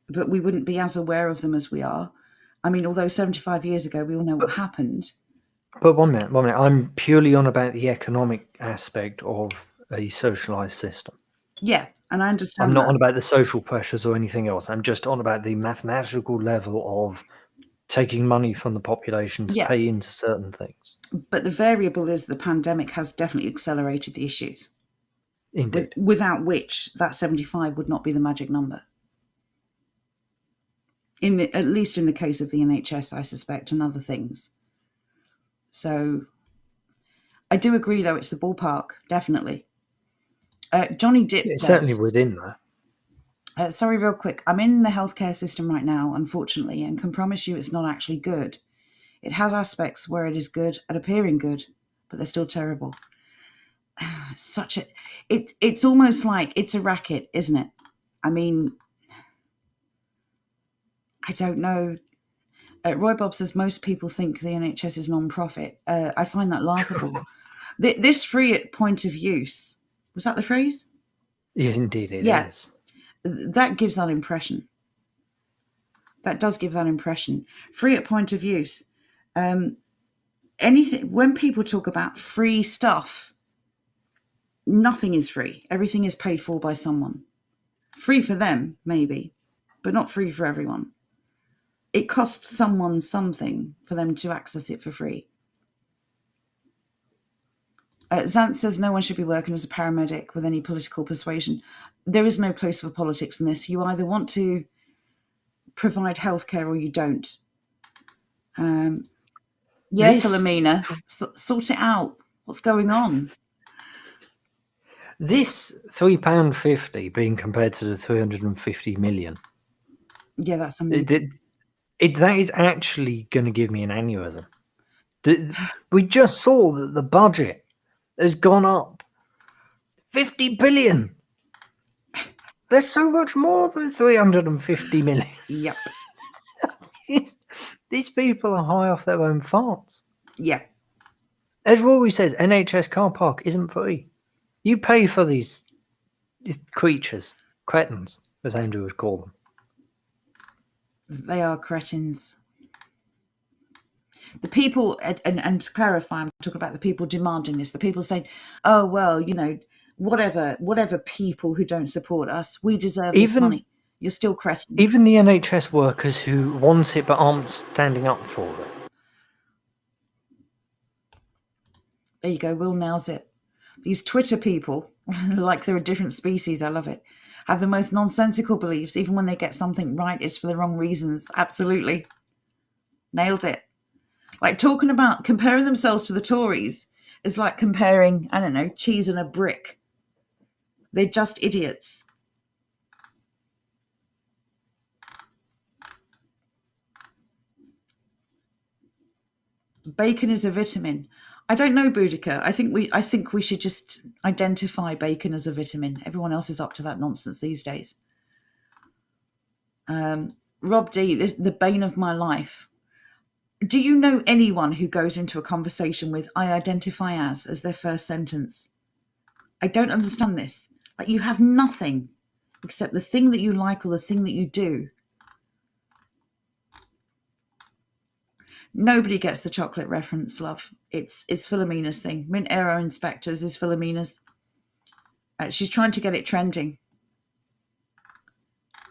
but we wouldn't be as aware of them as we are. I mean, although 75 years ago, we all know what happened. But one minute. I'm purely on about the economic aspect of a socialized system. Yeah, and I understand I'm not on about the social pressures or anything else. I'm just on about the mathematical level of taking money from the population to pay into certain things. But the variable is the pandemic has definitely accelerated the issues. Indeed. Without which that 75 would not be the magic number. At least in the case of the NHS, I suspect, and other things. So I do agree, though, it's the ballpark, definitely. Johnny Dip says... certainly within that. Sorry, real quick. I'm in the healthcare system right now, unfortunately, and can promise you it's not actually good. It has aspects where it is good at appearing good, but they're still terrible. It's almost like it's a racket, isn't it? I mean, I don't know. Roy Bob says most people think the NHS is non-profit. I find that laughable. This free at point of use, was that the phrase? Yes, indeed it is. That gives that impression. That does give that impression. Free at point of use. Anything, when people talk about free stuff, nothing is free. Everything is paid for by someone. Free for them, maybe, but not free for everyone. It costs someone something for them to access it for free. Zant says no one should be working as a paramedic with any political persuasion. There is no place for politics in this. You either want to provide healthcare or you don't. Philomena, sort it out. What's going on? This £3.50 being compared to the 350 million. Yeah, that's amazing. That is actually going to give me an aneurysm. We just saw that the budget has gone up 50 billion. There's so much more than 350 million. Yep. These people are high off their own farts. Yeah. As Rory says, NHS car park isn't free. You pay for these creatures, cretins, as Andrew would call them. They are cretins. The people, and to clarify, I'm talking about the people demanding this, the people saying, oh, well, whatever people who don't support us, we deserve this money. You're still cretins. Even the NHS workers who want it but aren't standing up for it. There you go, Will nails it. These Twitter people, like they're a different species, I love it, have the most nonsensical beliefs. Even when they get something right, it's for the wrong reasons. Absolutely. Nailed it. Like talking about comparing themselves to the Tories is like comparing, I don't know, cheese and a brick. They're just idiots. Bacon is a vitamin. I don't know, Boudica. I think we should just identify bacon as a vitamin. Everyone else is up to that nonsense these days. Rob D, the bane of my life. Do you know anyone who goes into a conversation with "I identify as" their first sentence? I don't understand this. Like, you have nothing except the thing that you like or the thing that you do. Nobody gets the chocolate reference, love. It's Philomena's thing. Mint Aero Inspectors is Philomena's. She's trying to get it trending.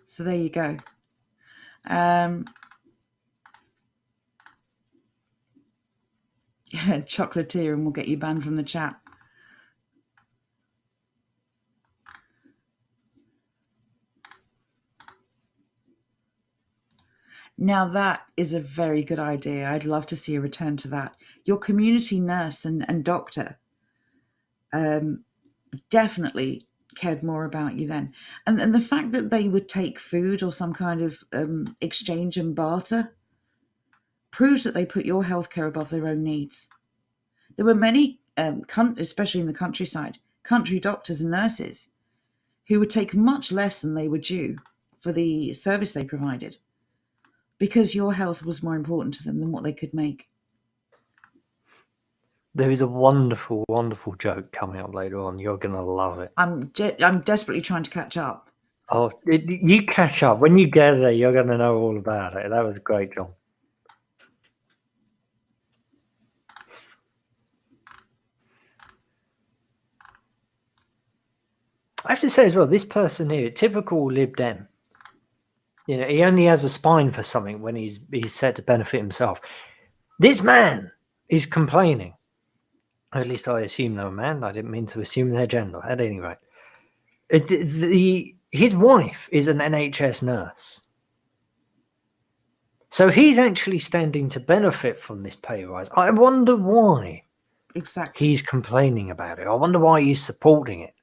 So there you go. Chocolatier, and we'll get you banned from the chat. Now that is a very good idea. I'd love to see a return to that. Your community nurse and doctor definitely cared more about you then. And the fact that they would take food or some kind of exchange and barter proves that they put your healthcare above their own needs. There were many, especially in the countryside, country doctors and nurses who would take much less than they were due for the service they provided, because your health was more important to them than what they could make. There is a wonderful, wonderful joke coming up later on. You're going to love it. I'm desperately trying to catch up. Oh, you catch up. When you get there, you're going to know all about it. That was great, John. I have to say as well, this person here, typical Lib Dem. You know, he only has a spine for something when he's set to benefit himself. This man is complaining. At least I assume they're a man. I didn't mean to assume their gender. At any rate, his wife is an NHS nurse. So he's actually standing to benefit from this pay rise. I wonder why he's complaining about it. I wonder why he's supporting it.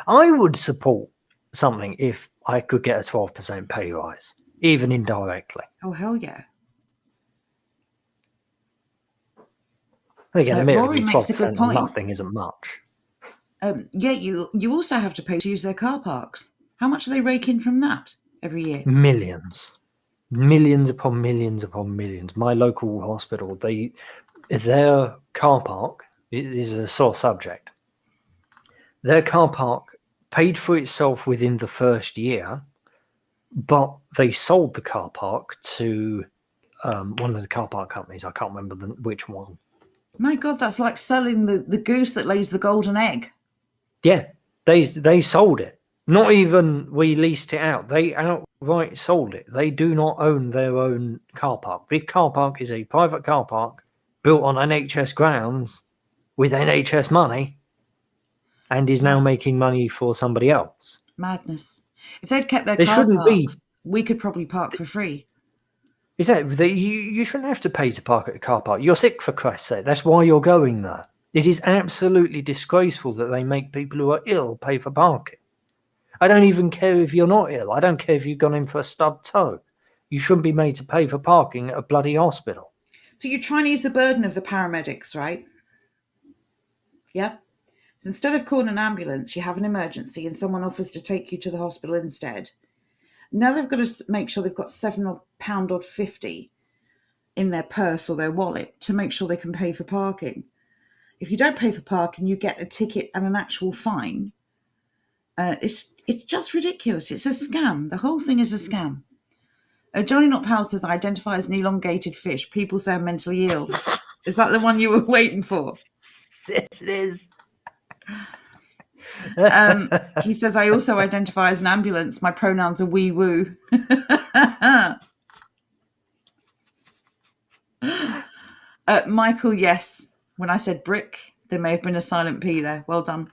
I would support something if I could get a 12% pay rise, even indirectly. Oh, hell yeah. Again, admittedly, Rory makes a good 12% on point. nothing isn't much. Yeah, you also have to pay to use their car parks. How much do they rake in from that every year? Millions. Millions upon millions upon millions. My local hospital, their car park is a sore subject. Their car park paid for itself within the first year, but they sold the car park to one of the car park companies. I can't remember which one. My God, that's like selling the goose that lays the golden egg. Yeah, they sold it. Not even we leased it out. They outright sold it. They do not own their own car park. This car park is a private car park built on NHS grounds with NHS money and is now making money for somebody else. Madness. If they'd kept their There car shouldn't be. parks, we could probably park for free. Is that you shouldn't have to pay to park at a car park. You're sick, for Christ's sake. That's why you're going there. It is absolutely disgraceful that they make people who are ill pay for parking. I don't even care if you're not ill. I don't care if you've gone in for a stubbed toe. You shouldn't be made to pay for parking at a bloody hospital. So you're trying to use the burden of the paramedics, right? Yeah. So instead of calling an ambulance, you have an emergency and someone offers to take you to the hospital instead. Now they've got to make sure they've got £7 or 50 in their purse or their wallet to make sure they can pay for parking. If you don't pay for parking, you get a ticket and an actual fine. It's just ridiculous. It's a scam. The whole thing is a scam. Johnny Not Powell says, I identify as an elongated fish. People say I'm mentally ill. Is that the one you were waiting for? Yes, it is. He says, I also identify as an ambulance. My pronouns are wee woo. Michael, yes. When I said brick, there may have been a silent P there. Well done.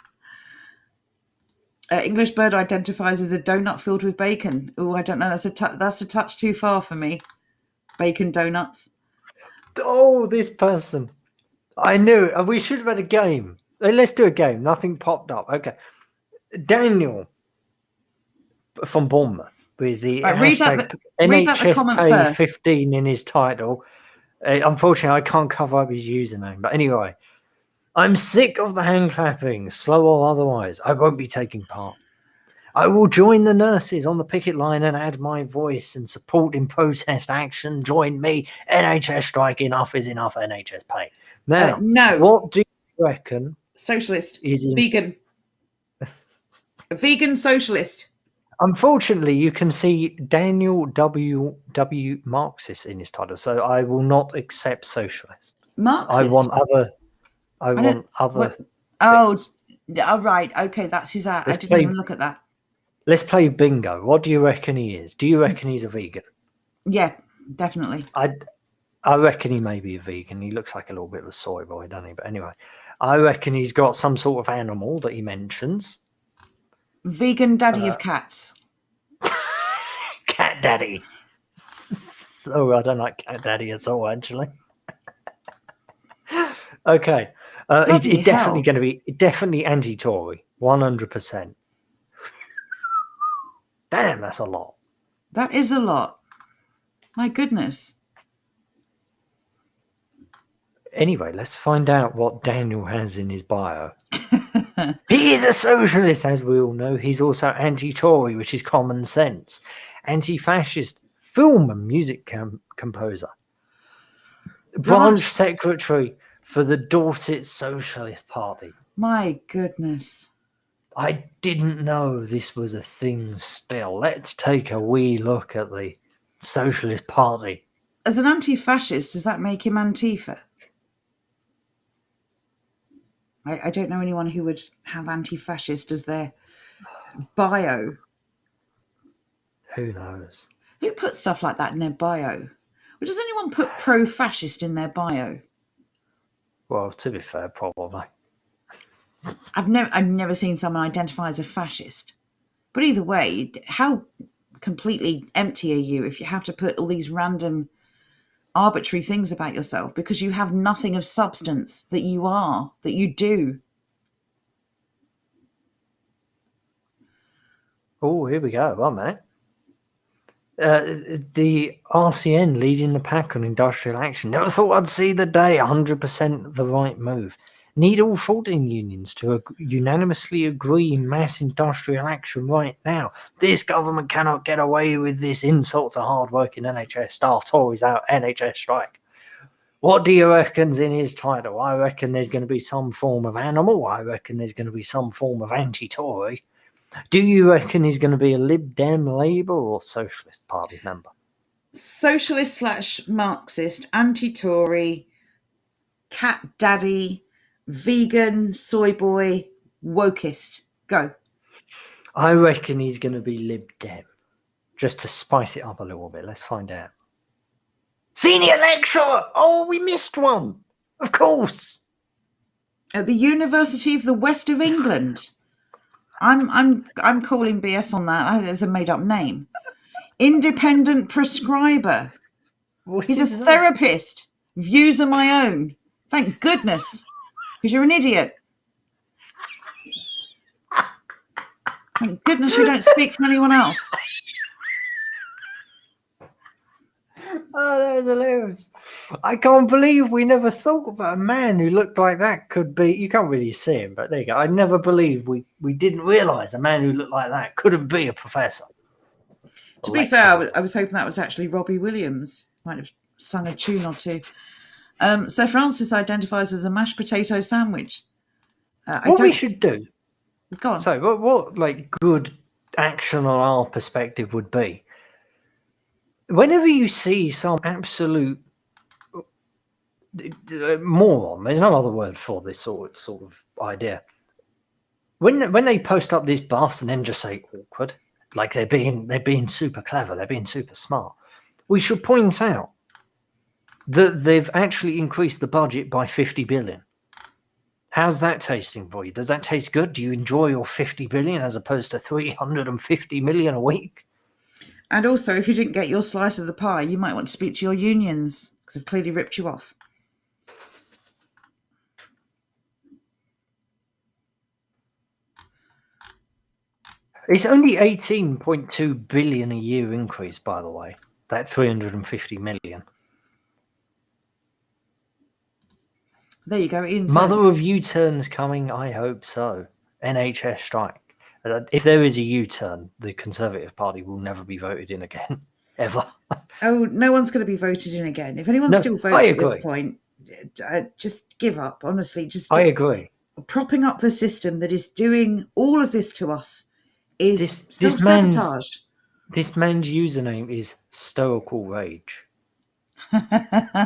English bird identifies as a donut filled with bacon. Oh, I don't know. That's a touch too far for me. Bacon donuts. Oh, this person. I knew. We should have had a game. Let's do a game. Nothing popped up. Okay. Daniel from Bournemouth with the Right, hashtag read out the comment first. NHSPay15 in his title. Unfortunately, I can't cover up his username. But anyway, I'm sick of the hand clapping, slow or otherwise. I won't be taking part. I will join the nurses on the picket line and add my voice and support in protest action. Join me. NHS strike. Enough is enough. NHS pay. Now, no. What do you reckon? Socialist. Is vegan. A vegan socialist. Unfortunately, you can see Daniel W. Marxist in his title, so I will not accept socialist. Marxist. I want other. Oh, right. Okay, that's his ad. I didn't even look at that. Let's play bingo. What do you reckon he is? Do you reckon he's a vegan? Yeah, definitely. I reckon he may be a vegan. He looks like a little bit of a soy boy, doesn't he? But anyway, I reckon he's got some sort of animal that he mentions. Vegan daddy of cats. Cat daddy. Oh, I don't like cat daddy at all, actually. Okay. He's definitely going to be anti-Tory, 100%. Damn, that's a lot. That is a lot. My goodness. Anyway, let's find out what Daniel has in his bio. He is a socialist, as we all know. He's also anti-Tory, which is common sense. Anti-fascist, film and music composer. Branch secretary for the Dorset Socialist Party. My goodness. I didn't know this was a thing still. Let's take a wee look at the Socialist Party. As an anti-fascist, does that make him Antifa? I don't know anyone who would have anti-fascist as their bio. Who knows? Who puts stuff like that in their bio? Or does anyone put pro-fascist in their bio? Well, to be fair, probably. I've never seen someone identify as a fascist. But either way, how completely empty are you if you have to put all these random arbitrary things about yourself because you have nothing of substance that you do? Oh, here we go. 1 minute. The RCN leading the pack on industrial action. Never thought I'd see the day. 100% the right move. Need all 14 unions to unanimously agree mass industrial action right now. This government cannot get away with this insult to hard-working NHS staff. Tories out, NHS strike. What do you reckon's in his title? I reckon there's going to be some form of animal. I reckon there's going to be some form of anti-Tory. Do you reckon he's going to be a Lib Dem, Labour or Socialist Party member? Socialist / Marxist, anti-Tory, cat daddy, vegan, soy boy, wokist. Go. I reckon he's going to be Lib Dem, just to spice it up a little bit. Let's find out. Senior lecturer! Oh, we missed one. Of course. At the University of the West of England. I'm calling BS on that. There's a made-up name. Independent prescriber. He's a therapist. Views are my own. Thank goodness, because you're an idiot. Thank goodness you don't speak for anyone else. Oh, that was hilarious. I can't believe we never thought about a man who looked like that could be... You can't really see him, but there you go. I never believed we didn't realise a man who looked like that couldn't be a professor. To be fair, I was hoping that was actually Robbie Williams. Might have sung a tune or two. Sir Francis identifies as a mashed potato sandwich. What we should do... Go on. So, what like good action on our perspective would be, whenever you see some absolute moron, there's no other word for this sort of idea. When they post up this bus and then just say awkward, like they're being super clever, they're being super smart, we should point out that they've actually increased the budget by 50 billion. How's that tasting for you? Does that taste good? Do you enjoy your 50 billion as opposed to 350 million a week? And also, if you didn't get your slice of the pie, you might want to speak to your unions because they've clearly ripped you off. It's only 18.2 billion a year increase, by the way. That 350 million. There you go. Ian Mother says, of U-turns coming, I hope so. NHS strike. If there is a U-turn, the Conservative Party will never be voted in again, ever. Oh, no one's going to be voted in again. If anyone still votes at this point, just give up. Honestly, I agree. Propping up the system that is doing all of this to us is self-sabotage. This man's username is Stoical Rage.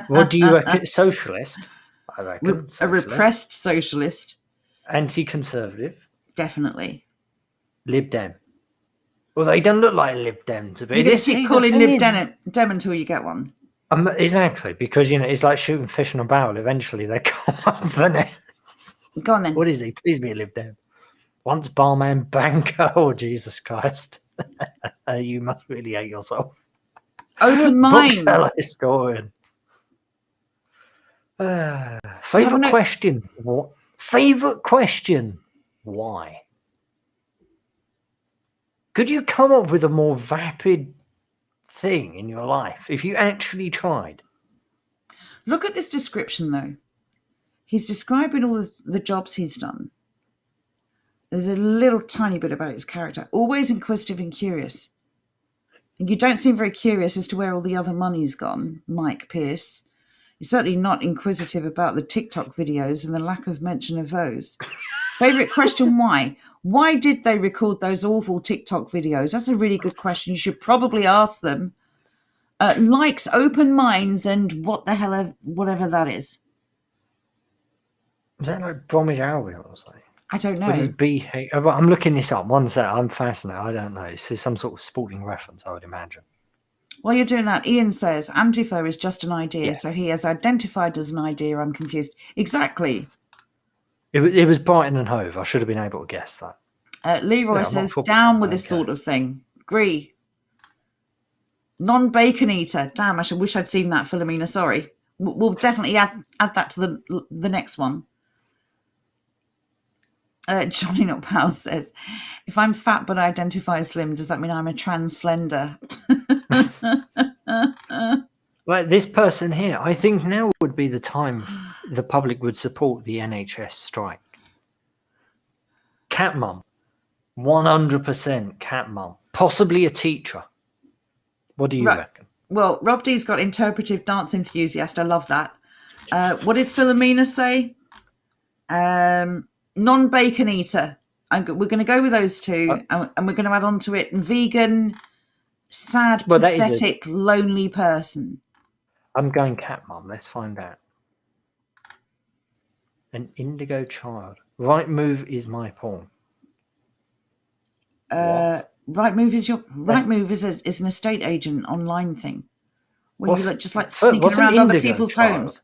What do you reckon? Socialist? I reckon. A repressed socialist. Anti-conservative. Definitely. Lib Dem. Well, they don't look like Lib Dem to be. You're going to keep calling Lib Dem until you get one. Exactly, because, it's like shooting fish in a barrel. Eventually, they come up the nest. Go on then. What is he? Please be a Lib Dem. Once barman, banker. Oh, Jesus Christ. You must really hate yourself. Open minds. Bookseller, historian. Favorite question? What? Favorite question? Why? Could you come up with a more vapid thing in your life if you actually tried? Look at this description, though. He's describing all the jobs he's done. There's a little tiny bit about his character. Always inquisitive and curious. And you don't seem very curious as to where all the other money's gone, Mike Pierce. You're certainly not inquisitive about the TikTok videos and the lack of mention of those. Favourite question, why? Why did they record those awful TikTok videos? That's a really good question. You should probably ask them. Likes, open minds, and what the hell, whatever that is. Is that like Bromwich Albion or something? I don't know. What is BH? I'm looking this up. One sec. I'm fascinated. I don't know. This is some sort of sporting reference, I would imagine. While you're doing that, Ian says, Antifa is just an idea, so he has identified as an idea. I'm confused. Exactly. It was Brighton and Hove. I should have been able to guess that. Leroy says, down with this sort of thing. Agree. Non-bacon eater. Damn, I wish I'd seen that, Philomena. Sorry. We'll definitely add that to the next one. Johnny Not Pal says, if I'm fat but I identify as slim, does that mean I'm a trans slender? Like this person here, I think now would be the time the public would support the NHS strike. Cat mum, 100% cat mum, possibly a teacher. What do you reckon? Well, Rob D's got interpretive dance enthusiast. I love that. What did Philomena say? Non-bacon eater. We're going to go with those two, and we're going to add on to it vegan, sad, pathetic, lonely person. I'm going cat mum. Let's find out. An indigo child. Right move is my porn. Right move is is an estate agent online thing when you just like sneaking around other people's homes.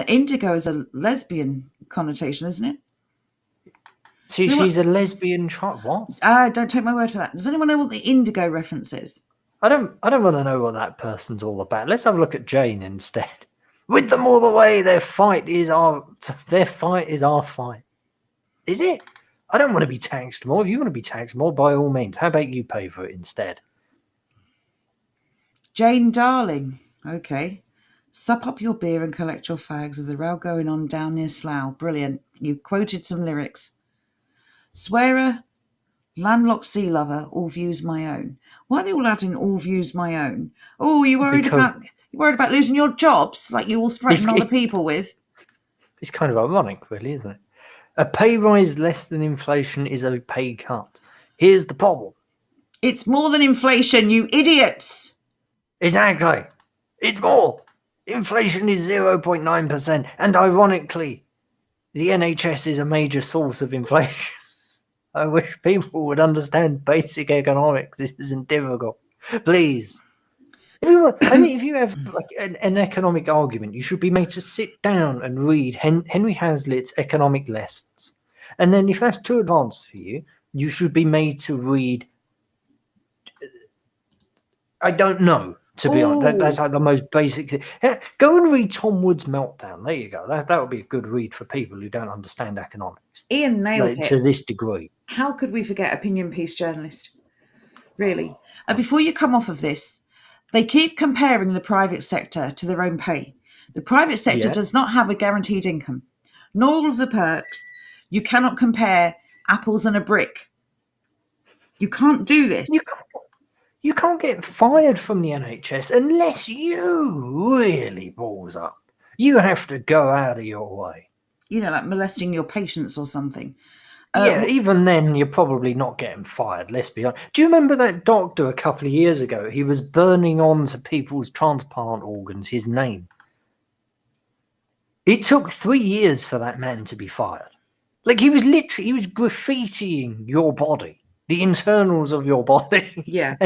Indigo is a lesbian connotation, isn't it? She's a lesbian child. What? Don't take my word for that. Does anyone know what the indigo reference is? I don't want to know what that person's all about. Let's have a look at Jane instead. With them all the way, their fight is our fight. Is it? I don't want to be taxed more. If you want to be taxed more, by all means. How about you pay for it instead? Jane Darling. Okay. Sup up your beer and collect your fags. There's a row going on down near Slough. Brilliant. You've quoted some lyrics. Swearer, landlocked sea lover, all views my own. Why are they all adding all views my own? Oh, you're worried about losing your jobs like you all threaten other people with? It's kind of ironic, really, isn't it? A pay rise less than inflation is a pay cut. Here's the problem. It's more than inflation, you idiots. Exactly. It's more. Inflation is 0.9%. And ironically, the NHS is a major source of inflation. I wish people would understand basic economics. This isn't difficult. Please. If you have like an economic argument, you should be made to sit down and read Henry Hazlitt's economic lessons. And then if that's too advanced for you, you should be made to read, I don't know, to be honest. That's like the most basic thing. Yeah, go and read Tom Wood's Meltdown. There you go. That would be a good read for people who don't understand economics. Ian nailed it. To this degree. How could we forget opinion piece journalist? Really. Before you come off of this, they keep comparing the private sector to their own pay. The private sector does not have a guaranteed income, nor all of the perks. You cannot compare apples and a brick. You can't do this. You can't get fired from the NHS unless you really balls up. You have to go out of your way. Like molesting your patients or something. Even then, you're probably not getting fired, let's be honest. Do you remember that doctor a couple of years ago? He was burning onto people's transplant organs his name. It took 3 years for that man to be fired. Like, he was graffitiing your body, the internals of your body. Yeah.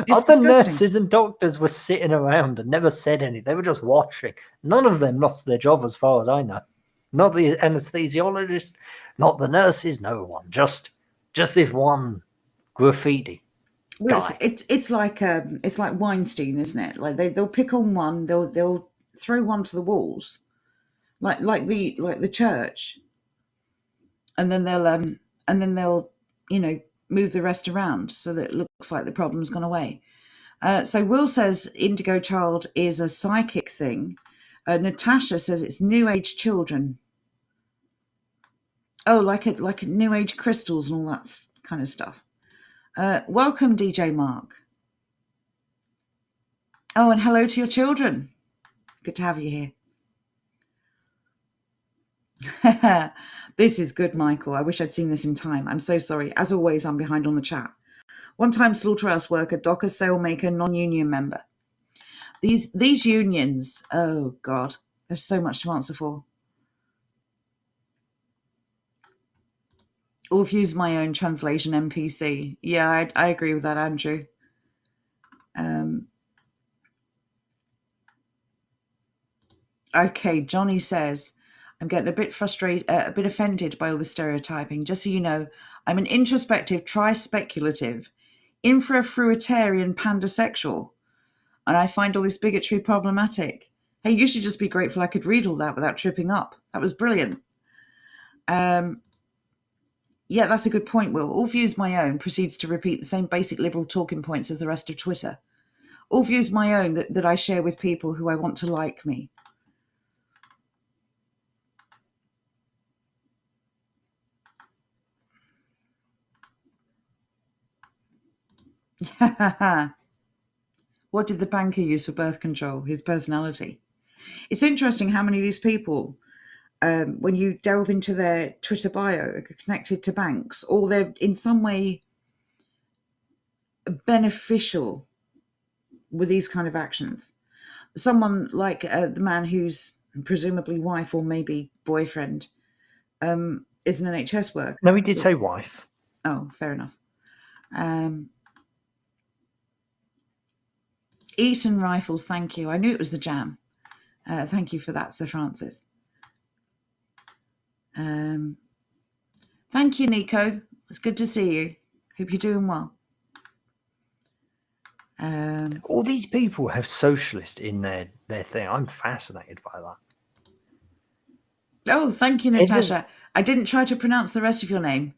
Other nurses and doctors were sitting around and never said anything. They were just watching. None of them lost their job as far as I know. Not the anesthesiologist, not the nurses, no one. Just this one graffiti. Well, it's like Weinstein, isn't it? Like they'll pick on one, they'll throw one to the walls, like the church, and then they'll move the rest around so that it looks like the problem's gone away. So Will says Indigo Child is a psychic thing. Natasha says it's New Age children. Oh, like a New Age crystals and all that kind of stuff. Welcome, DJ Mark. Oh, and hello to your children. Good to have you here. This is good, Michael. I wish I'd seen this in time. I'm so sorry. As always, I'm behind on the chat. One-time slaughterhouse worker, docker, sailmaker, non-union member. These unions, oh God, there's so much to answer for. Or use my own translation NPC. Yeah, I agree with that, Andrew. Okay, Johnny says, I'm getting a bit frustrated, a bit offended by all the stereotyping. Just so you know, I'm an introspective, tri-speculative, infra-fruitarian pandasexual, and I find all this bigotry problematic. Hey, you should just be grateful I could read all that without tripping up. That was brilliant. Yeah, that's a good point, Will. All Views My Own proceeds to repeat the same basic liberal talking points as the rest of Twitter. All Views My Own that I share with people who I want to like me. What did the banker use for birth control? His personality. It's interesting how many of these people, when you delve into their Twitter bio, are connected to banks, or they're in some way beneficial with these kind of actions. Someone like the man whose presumably wife or maybe boyfriend is an NHS worker. No, he did say wife. Oh, fair enough. Eaton Rifles, thank you. I knew it was the jam. Thank you for that, Sir Francis. Thank you, Nico. It's good to see you. Hope you're doing well. All these people have socialist in their thing. I'm fascinated by that. Oh, thank you, Natasha. I didn't try to pronounce the rest of your name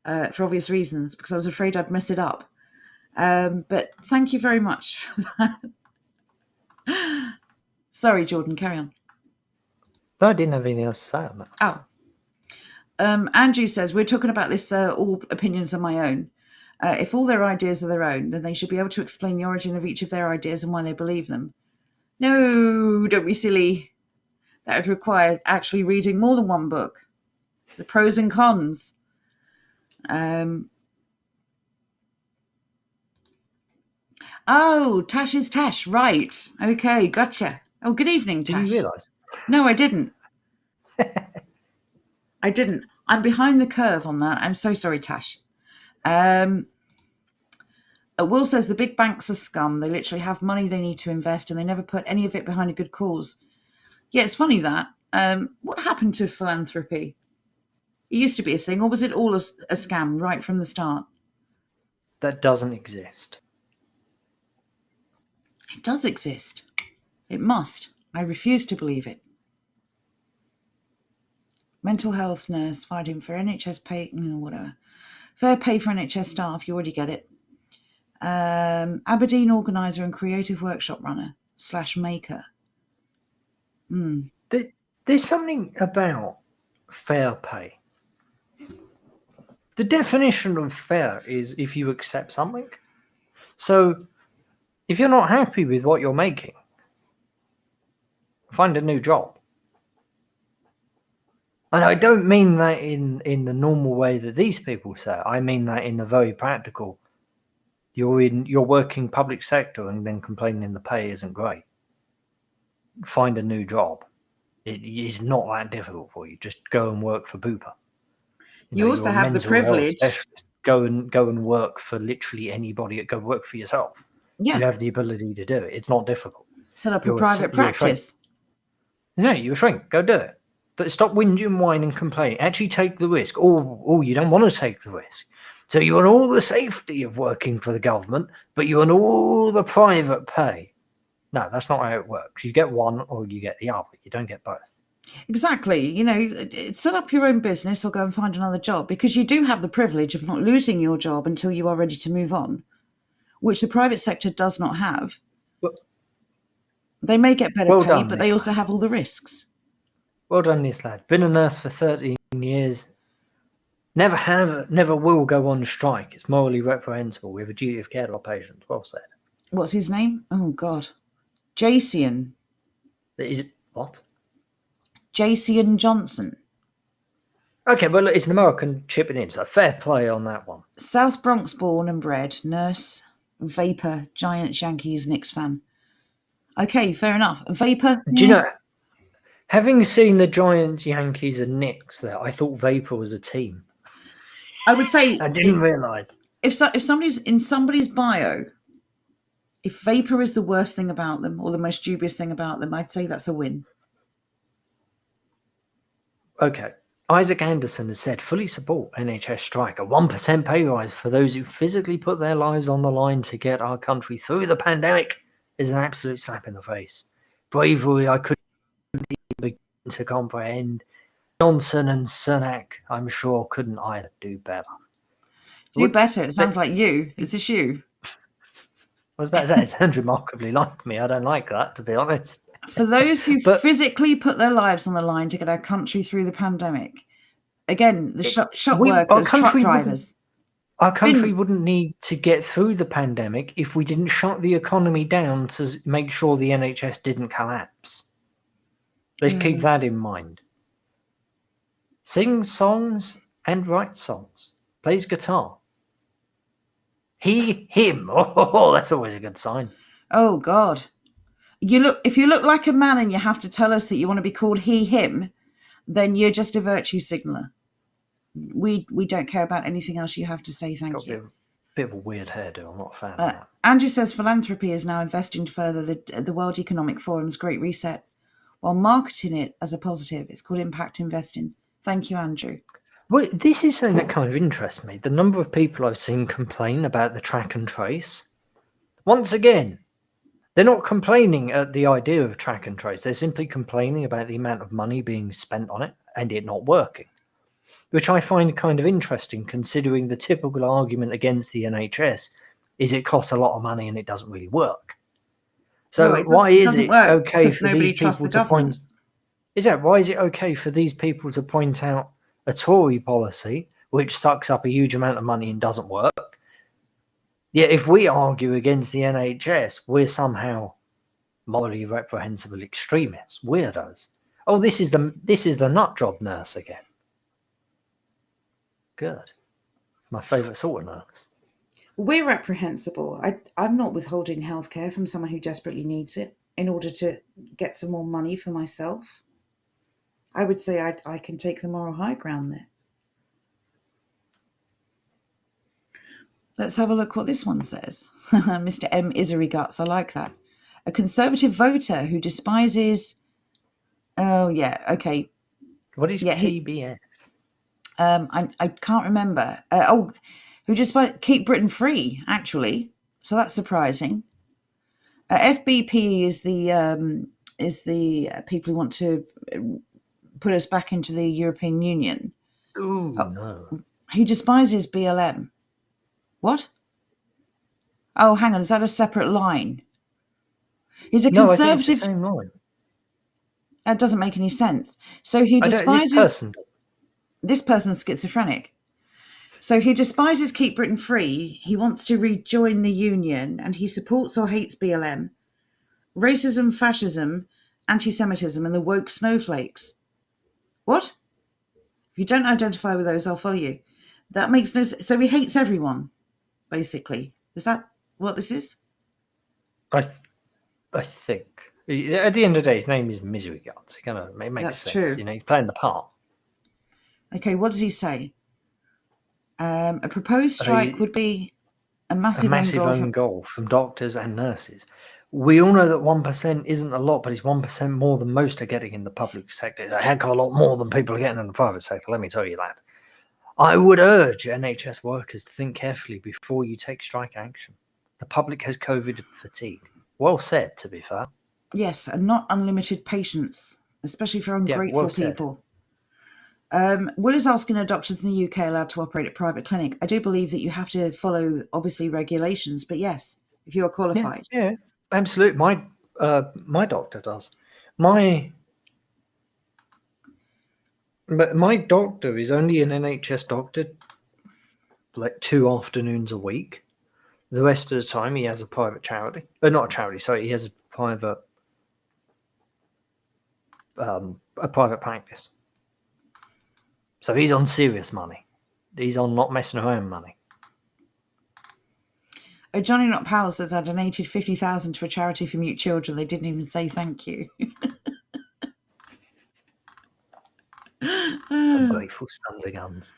for obvious reasons because I was afraid I'd mess it up. But thank you very much for that. Sorry, Jordan, carry on. No, I didn't have anything else to say on that. Oh. Andrew says, we're talking about this, all opinions are my own. If all their ideas are their own, then they should be able to explain the origin of each of their ideas and why they believe them. No, don't be silly. That would require actually reading more than one book. The pros and cons. Oh, Tash is Tash. Right. Okay, gotcha. Oh, good evening, Tash. Did you realise? No, I didn't. I didn't. I'm behind the curve on that. I'm so sorry, Tash. Will says the big banks are scum. They literally have money they need to invest and they never put any of it behind a good cause. Yeah, it's funny that. What happened to philanthropy? It used to be a thing, or was it all a scam right from the start? That doesn't exist. It does exist. It must. I refuse to believe it. Mental health nurse fighting for NHS pay, whatever. Fair pay for NHS staff, you already get it. Aberdeen organiser and creative workshop runner / maker. There's something about fair pay. The definition of fair is if you accept something. So if you're not happy with what you're making, find a new job. And I don't mean that in the normal way that these people say. I mean that in the very practical. You're working public sector and then complaining the pay isn't great. Find a new job. It is not that difficult for you. Just go and work for Bupa. You also have the privilege. Go and work for literally anybody. Go work for yourself. Yeah. You have the ability to do it. It's not difficult. Set up a private practice. Exactly. You're a shrink. Go do it. But stop whinging, whining, complaining. Actually take the risk. Oh, you don't want to take the risk. So you want all the safety of working for the government, but you want all the private pay. No, that's not how it works. You get one or you get the other. You don't get both. Exactly. Set up your own business or go and find another job because you do have the privilege of not losing your job until you are ready to move on, which the private sector does not have. They may get better pay, but they also have all the risks. Well done, this lad. Been a nurse for 13 years. Never will go on strike. It's morally reprehensible. We have a duty of care to our patients. Well said. What's his name? Oh, God. Jason. Is it what? Jason Johnson. Okay, well, it's an American chipping in, so fair play on that one. South Bronx born and bred, nurse, vapor, Giants, Yankees, Knicks fan. Okay, fair enough. Vapor. Do you know, having seen the Giants, Yankees, and Knicks there, I thought Vapor was a team. I would say I didn't realise. If somebody's in somebody's bio, if Vapor is the worst thing about them or the most dubious thing about them, I'd say that's a win. Okay. Isaac Anderson has said, fully support NHS strike. A 1% pay rise for those who physically put their lives on the line to get our country through the pandemic is an absolute slap in the face. Bravery I couldn't even begin to comprehend. Johnson and Sunak, I'm sure, couldn't either do better. Do better. It sounds like you. Is this you? I was about to say, it sounds remarkably like me. I don't like that, to be honest. For those who But physically put their lives on the line to get our country through the pandemic, again, the shop workers, truck drivers. Our country wouldn't need to get through the pandemic if we didn't shut the economy down to make sure the NHS didn't collapse. Let's keep that in mind. Sings songs and writes songs. Plays guitar. He, him. Oh, that's always a good sign. Oh, God. If you look like a man and you have to tell us that you want to be called he, him, then you're just a virtue signaller. We don't care about anything else you have to say. Thank you. A bit of a weird hairdo. I'm not a fan of that. Andrew says philanthropy is now investing to further the World Economic Forum's Great Reset while marketing it as a positive. It's called impact investing. Thank you, Andrew. Well, this is something that kind of interests me. The number of people I've seen complain about the track and trace. Once again, they're not complaining at the idea of track and trace. They're simply complaining about the amount of money being spent on it and it not working, which I find kind of interesting considering the typical argument against the NHS is it costs a lot of money and it doesn't really work. So why is it okay for these people to point... Why is it okay for these people to point out a Tory policy which sucks up a huge amount of money and doesn't work? Yet if we argue against the NHS, we're somehow morally reprehensible extremists, weirdos. Oh, this is the nut job nurse again. Good. My favourite sort of nurse. We're reprehensible. I'm not withholding healthcare from someone who desperately needs it in order to get some more money for myself. I would say I can take the moral high ground there. Let's have a look what this one says. Mr. M. Isery Guts, I like that. A Conservative voter who despises... Oh, yeah, okay. What is KBF? I can't remember. Who just keep Britain free, actually. So that's surprising. FBP is the people who want to put us back into the European Union. Ooh, no. He despises BLM. What? Oh, hang on. Is that a separate line? He's a Conservative. I think it's the same line. That doesn't make any sense. So he despises... This person's schizophrenic. So he despises Keep Britain Free. He wants to rejoin the Union, and he supports or hates BLM, racism, fascism, anti-Semitism, and the woke snowflakes. What? If you don't identify with those, I'll follow you. That makes no sense. So he hates everyone, basically. Is that what this is? I think. At the end of the day, his name is Misery Guts. It makes That's sense. True. You know, he's playing the part. Okay, what does he say? A proposed strike would be a massive own goal from doctors and nurses. We all know that 1% isn't a lot, but it's 1% more than most are getting in the public sector. It's a heck of a lot more than people are getting in the private sector, let me tell you that. I would urge NHS workers to think carefully before you take strike action. The public has COVID fatigue. Well said, to be fair. Yes, and not unlimited patience, especially for ungrateful people. Will is asking, are doctors in the UK allowed to operate a private clinic? I do believe that you have to follow, obviously, regulations, but yes, if you are qualified. Yeah, absolutely. My doctor does. My doctor is only an NHS doctor, like 2 afternoons a week. The rest of the time, he has a private charity. Not a charity, sorry. He has a private practice. So he's on serious money. He's on not messing around money. Oh, Johnny Not Powell says, I donated 50,000 to a charity for mute children. They didn't even say thank you. Ungrateful sons of guns.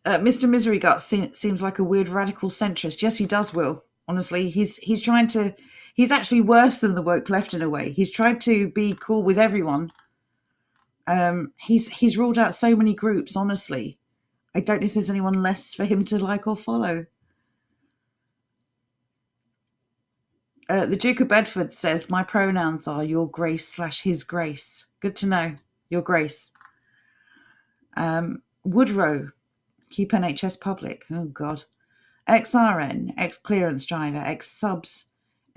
Mr. Misery Guts seems like a weird radical centrist. Yes, he does, Will. Honestly, he's trying to... He's actually worse than the woke left in a way. He's tried to be cool with everyone. He's ruled out so many groups, honestly. I don't know if there's anyone less for him to like or follow. The Duke of Bedford says, my pronouns are your grace / his grace. Good to know. Your grace. Woodrow, keep NHS public. Oh, God. XRN, ex-clearance driver, ex-subs,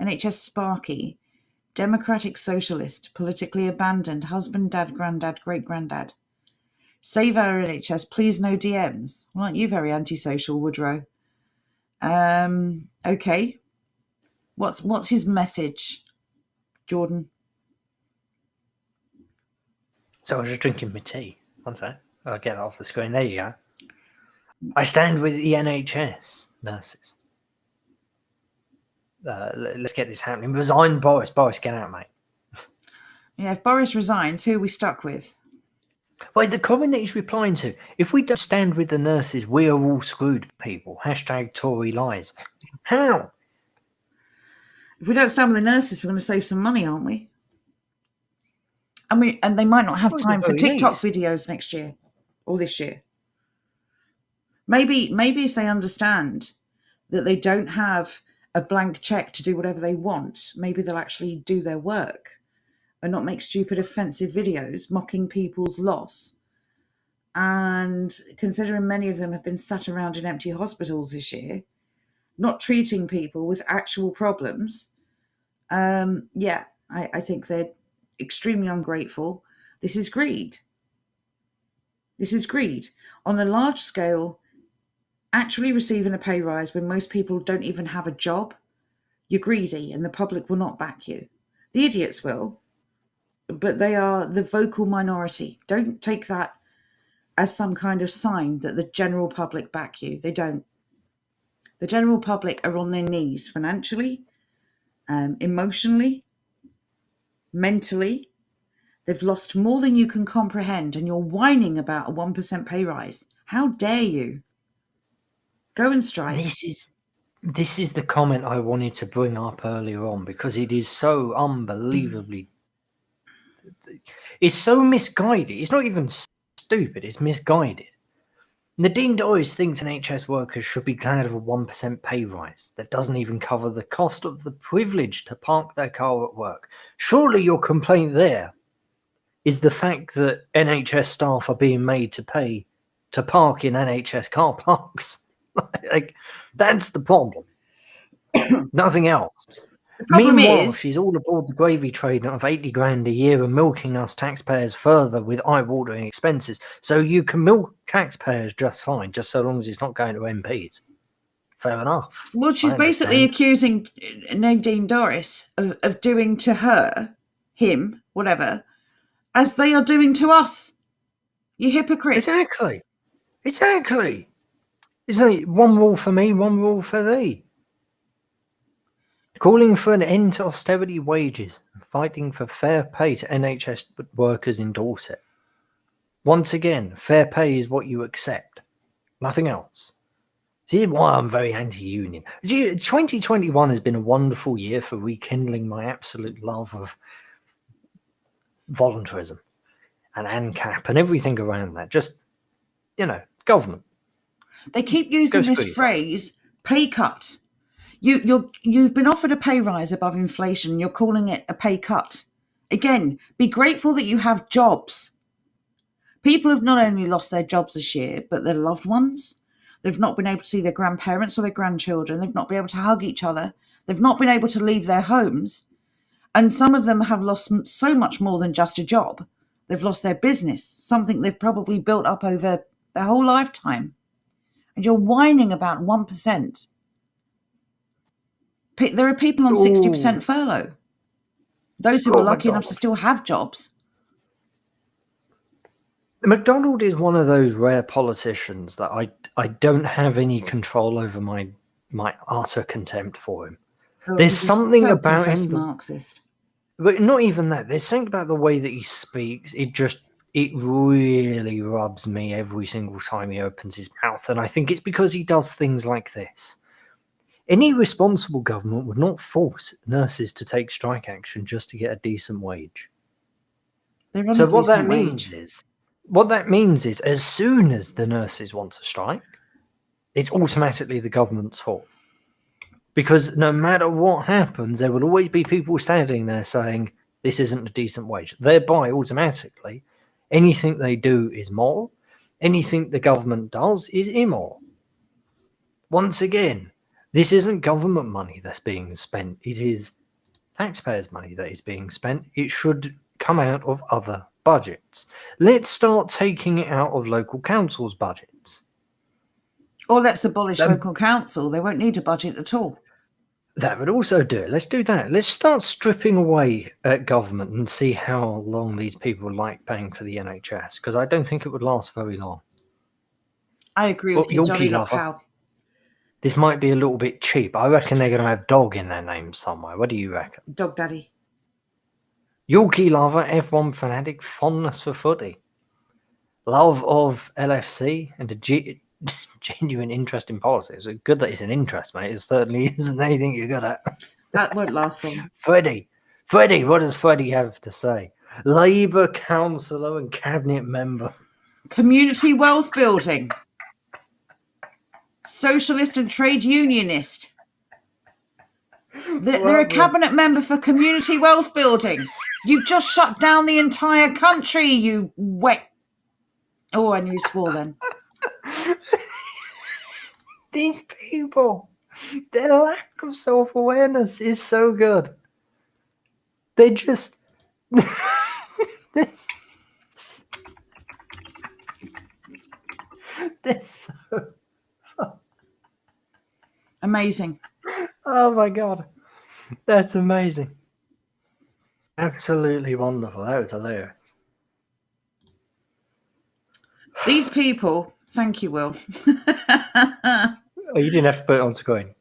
NHS Sparky, Democratic Socialist, politically abandoned, husband, dad, granddad, great-granddad. Save our NHS, please no DMs. Well, aren't you very antisocial, Woodrow? Okay. What's his message, Jordan? So I was just drinking my tea. One sec. I'll get that off the screen. There you go. I stand with the NHS nurses. Let's get this happening. Resign, Boris. Boris, get out, mate. Yeah, if Boris resigns, who are we stuck with? Wait, the comment that he's replying to, if we don't stand with the nurses, we are all screwed, people. # Tory lies. How? If we don't stand with the nurses, we're going to save some money, aren't we? And they might not have time for TikTok videos next year or this year. Maybe if they understand that they don't have a blank check to do whatever they want, maybe they'll actually do their work and not make stupid, offensive videos mocking people's loss. And considering many of them have been sat around in empty hospitals this year, not treating people with actual problems, I think they're extremely ungrateful. This is greed. This is greed. On a large scale, actually receiving a pay rise when most people don't even have a job, you're greedy and the public will not back you. The idiots will, but they are the vocal minority. Don't take that as some kind of sign that the general public back you. They don't. The general public are on their knees financially, emotionally, mentally. They've lost more than you can comprehend, and you're whining about a 1% pay rise. How dare you? Go and strike. This is the comment I wanted to bring up earlier on, because it is so unbelievably... It's so misguided. It's not even stupid, it's misguided. Nadine Dorries thinks NHS workers should be glad of a 1% pay rise that doesn't even cover the cost of the privilege to park their car at work. Surely your complaint there is the fact that NHS staff are being made to pay to park in NHS car parks. Like, that's the problem. Nothing else. Meanwhile, she's all aboard the gravy train of 80 grand a year and milking us taxpayers further with eye-watering expenses. So you can milk taxpayers just fine, just so long as it's not going to MPs. Fair enough. Well, she's basically accusing Nadine Dorries of doing to her, him, whatever, as they are doing to us. You hypocrites. Exactly. It's like one rule for me, one rule for thee. Calling for an end to austerity wages and fighting for fair pay to NHS workers in Dorset. Once again, fair pay is what you accept. Nothing else. See why I'm very anti-union. 2021 has been a wonderful year for rekindling my absolute love of voluntarism and ANCAP and everything around that. Just, government. They keep using this phrase, pay cut. You've been offered a pay rise above inflation. You're calling it a pay cut. Again, be grateful that you have jobs. People have not only lost their jobs this year, but their loved ones. They've not been able to see their grandparents or their grandchildren. They've not been able to hug each other. They've not been able to leave their homes. And some of them have lost so much more than just a job. They've lost their business, something they've probably built up over their whole lifetime. And you're whining about 1%. There are people on 60% furlough. Those who are lucky enough to still have jobs. McDonald is one of those rare politicians that I don't have any control over my utter contempt for him. There's something about him. Marxist. But not even that. There's something about the way that he speaks. It really rubs me every single time he opens his mouth. And I think it's because he does things like this. Any responsible government would not force nurses to take strike action just to get a decent wage. So what that means is as soon as the nurses want to strike, it's automatically the government's fault. Because no matter what happens, there will always be people standing there saying, this isn't a decent wage. Thereby, automatically, anything they do is moral. Anything the government does is immoral. Once again, this isn't government money that's being spent. It is taxpayers' money that is being spent. It should come out of other budgets. Let's start taking it out of local councils' budgets. Or let's abolish local council. They won't need a budget at all. That would also do it. Let's do that. Let's start stripping away at government and see how long these people like paying for the NHS, because I don't think it would last very long. I agree with you, Johnny Cow. This might be a little bit cheap. I reckon they're going to have dog in their name somewhere. What do you reckon? Dog Daddy. Yorkie lover, F1 fanatic, fondness for footy, love of LFC, and a genuine interest in politics. It's good that it's an interest, mate. It certainly isn't anything you're good at. That won't last long. Freddie, what does Freddie have to say? Labour councillor and cabinet member. Community wealth building. Socialist and trade unionist. They're a cabinet member for community wealth building. You've just shut down the entire country, you wet. Oh, I knew you swore then. These people, their lack of self-awareness is so good. They just... they're so... Amazing. Oh my God. That's amazing. Absolutely wonderful. That was hilarious. These people, thank you, Will. Oh, you didn't have to put it on screen.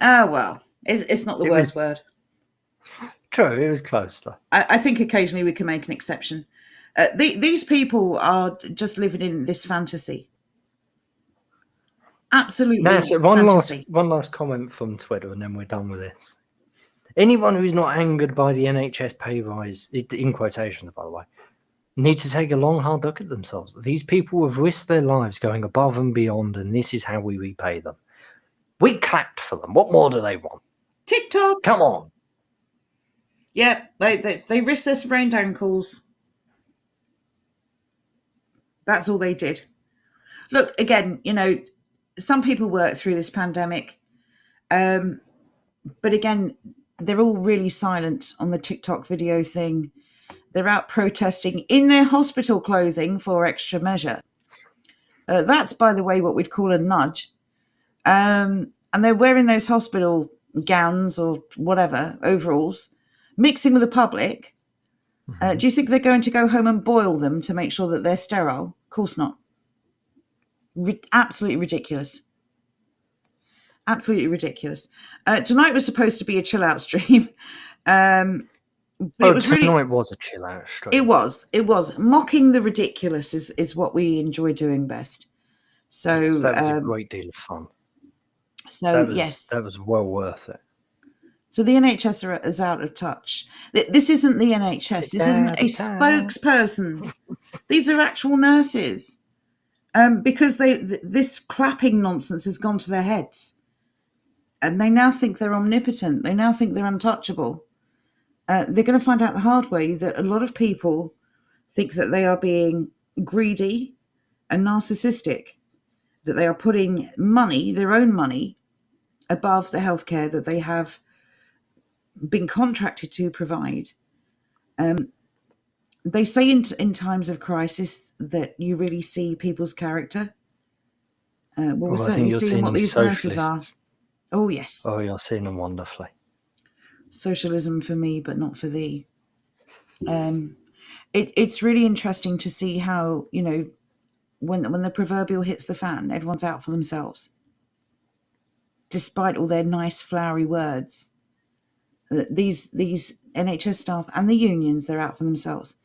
Well, it's not the worst word. True, it was close though. I think occasionally we can make an exception. These people are just living in this fantasy. Absolutely. Now, so one last comment from Twitter, and then we're done with this. Anyone who's not angered by the NHS pay rise, in quotations, by the way, need to take a long, hard look at themselves. These people have risked their lives going above and beyond, and this is how we repay them. We clapped for them. What more do they want? TikTok. Come on. Yeah, they risked their sprained ankles. That's all they did. Look, again, some people work through this pandemic. But again, they're all really silent on the TikTok video thing. They're out protesting in their hospital clothing for extra measure. That's, by the way, what we'd call a nudge. And they're wearing those hospital gowns or whatever, overalls, mixing with the public. Mm-hmm. Do you think they're going to go home and boil them to make sure that they're sterile? Of course not. Absolutely ridiculous. Absolutely ridiculous. Tonight was supposed to be a chill out stream. But it was tonight was a chill out stream. It was. Mocking the ridiculous is what we enjoy doing best. So that was a great deal of fun. So yes. That was well worth it. So the NHS is out of touch. This isn't the NHS. This isn't a spokesperson. These are actual nurses. Because this clapping nonsense has gone to their heads. And they now think they're omnipotent. They now think they're untouchable. They're going to find out the hard way that a lot of people think that they are being greedy and narcissistic, that they are putting money, their own money, above the healthcare that they have been contracted to provide. They say in times of crisis that you really see people's character. We're certainly seeing what these nurses are. Oh, yes. Oh, you're seeing them wonderfully. Socialism for me, but not for thee. It's really interesting to see how, when the proverbial hits the fan, everyone's out for themselves. Despite all their nice, flowery words, these NHS staff and the unions, they're out for themselves.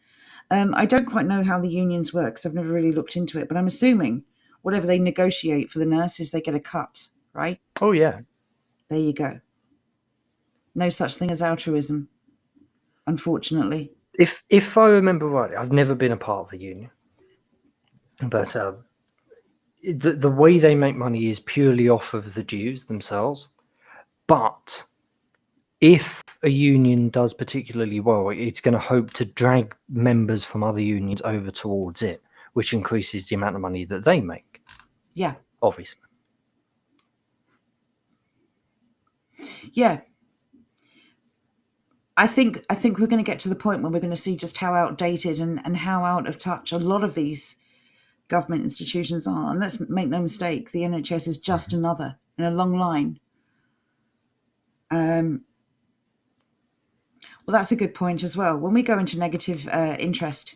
I don't quite know how the unions work because I've never really looked into it, but I'm assuming whatever they negotiate for the nurses, they get a cut, right? Oh, yeah. There you go. No such thing as altruism, unfortunately. If I remember right, I've never been a part of the union, but the way they make money is purely off of the dues themselves. But if a union does particularly well, it's going to hope to drag members from other unions over towards it, which increases the amount of money that they make. Yeah. Obviously. Yeah. I think we're going to get to the point where we're going to see just how outdated and how out of touch a lot of these government institutions are. And let's make no mistake, the NHS is just another in a long line. Well, that's a good point as well. When we go into negative interest,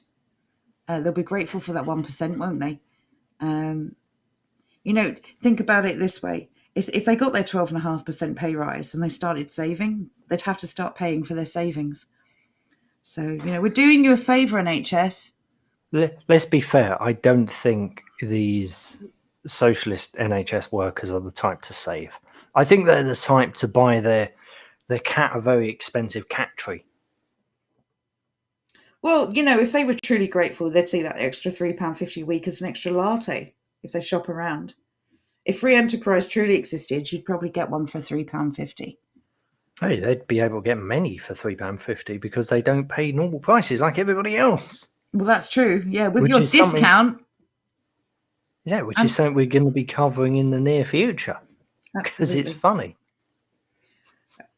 they'll be grateful for that 1%, won't they? Think about it this way. If they got their 12.5% pay rise and they started saving, they'd have to start paying for their savings. So, we're doing you a favour, NHS. Let's be fair. I don't think these socialist NHS workers are the type to save. I think they're the type to buy their cat a very expensive cat tree. Well, if they were truly grateful, they'd see that extra £3.50 a week as an extra latte if they shop around. If free enterprise truly existed, you'd probably get one for £3.50. Hey, they'd be able to get many for £3.50 because they don't pay normal prices like everybody else. Well, that's true. Yeah, with your discount. Yeah, which is something we're going to be covering in the near future. Because it's funny.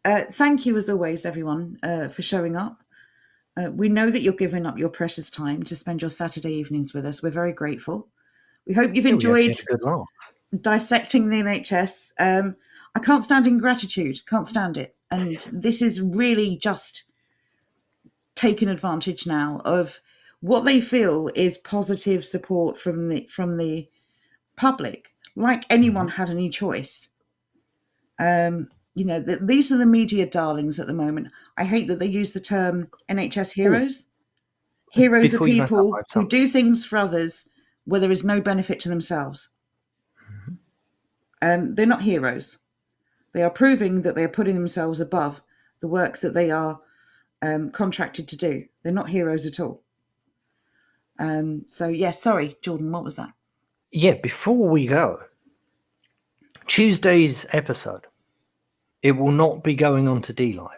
Thank you, as always, everyone, for showing up. We know that you're giving up your precious time to spend your Saturday evenings with us. We're very grateful. We hope you've enjoyed dissecting the NHS. I can't stand ingratitude. Can't stand it. And this is really just taking advantage now of what they feel is positive support from the public, like anyone had any choice. These are the media darlings at the moment. I hate that they use the term NHS heroes. Heroes are people who do things for others where there is no benefit to themselves. They're not heroes. They are proving that they are putting themselves above the work that they are contracted to do. They're not heroes at all. Sorry, Jordan, what was that? Yeah, before we go, Tuesday's episode, it will not be going on to DLive.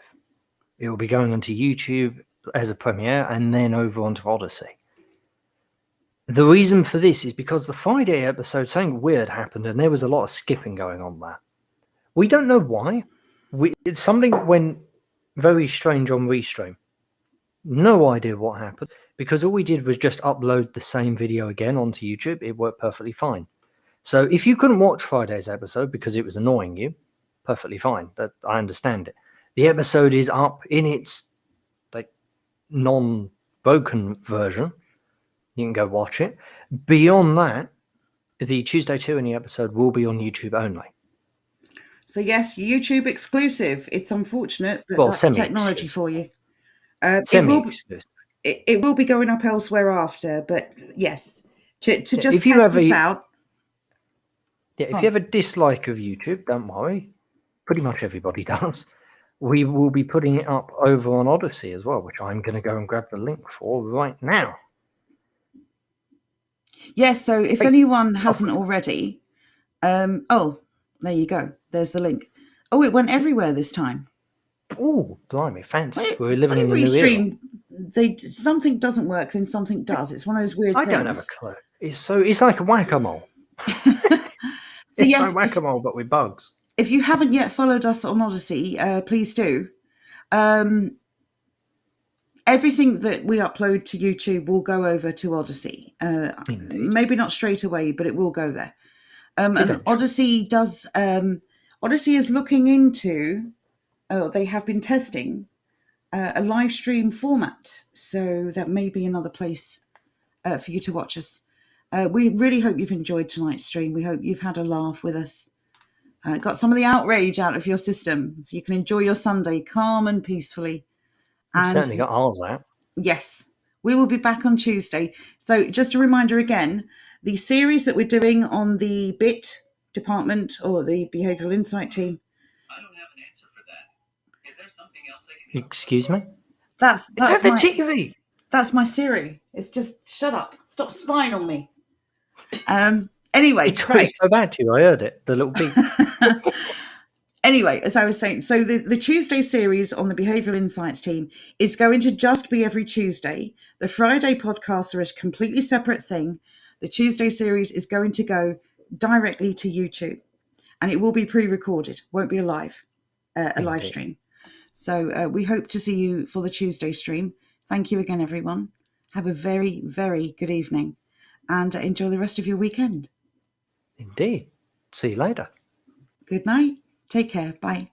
It will be going onto YouTube as a premiere and then over onto Odyssey. The reason for this is because the Friday episode, something weird happened and there was a lot of skipping going on there. We don't know why. Something went very strange on Restream. No idea what happened, because all we did was just upload the same video again onto YouTube. It worked perfectly fine. So if you couldn't watch Friday's episode because it was annoying you, perfectly fine. That I understand it. The episode is up in its non-broken version. You can go watch it. Beyond that, the Tuesday Tyranny episode will be on YouTube only. So yes, YouTube exclusive. It's unfortunate, but that's technology for you. It will be going up elsewhere after, but yes, to just test this out. Yeah, if you have a dislike of YouTube, don't worry. Pretty much everybody does. We will be putting it up over on Odyssey as well, which I'm going to go and grab the link for right now. Yes, so if anyone hasn't already, there you go. There's the link. Oh, it went everywhere this time. Oh, blimey, fancy. We're living in the new era. Something doesn't work, then something does. It's one of those weird things. I don't have a clue. It's like a whack-a-mole. So yes, like whack-a-mole, but with bugs. If you haven't yet followed us on Odyssey, please do. Everything that we upload to YouTube will go over to Odyssey. Maybe not straight away, but it will go there. And Odyssey does. Odyssey is looking into. They have been testing a live stream format, so that may be another place for you to watch us. We really hope you've enjoyed tonight's stream. We hope you've had a laugh with us. Got some of the outrage out of your system, so you can enjoy your Sunday calm and peacefully. We certainly got ours out. Yes, we will be back on Tuesday. So just a reminder again, the series that we're doing on the BIT department or the Behavioural Insight team. I don't have an answer for that. Is there something else I can... Excuse me? That's the TV. That's my Siri. It's just, shut up. Stop spying on me. Anyway. It's so bad to you. I heard it. The little beep. Anyway, as I was saying, so the Tuesday series on the Behavioural Insights team is going to just be every Tuesday. The Friday podcasts are a completely separate thing. The Tuesday series is going to go directly to YouTube, and it will be pre-recorded, won't be a live stream. So we hope to see you for the Tuesday stream. Thank you again, everyone. Have a very, very good evening, and enjoy the rest of your weekend. Indeed. See you later. Good night. Take care. Bye.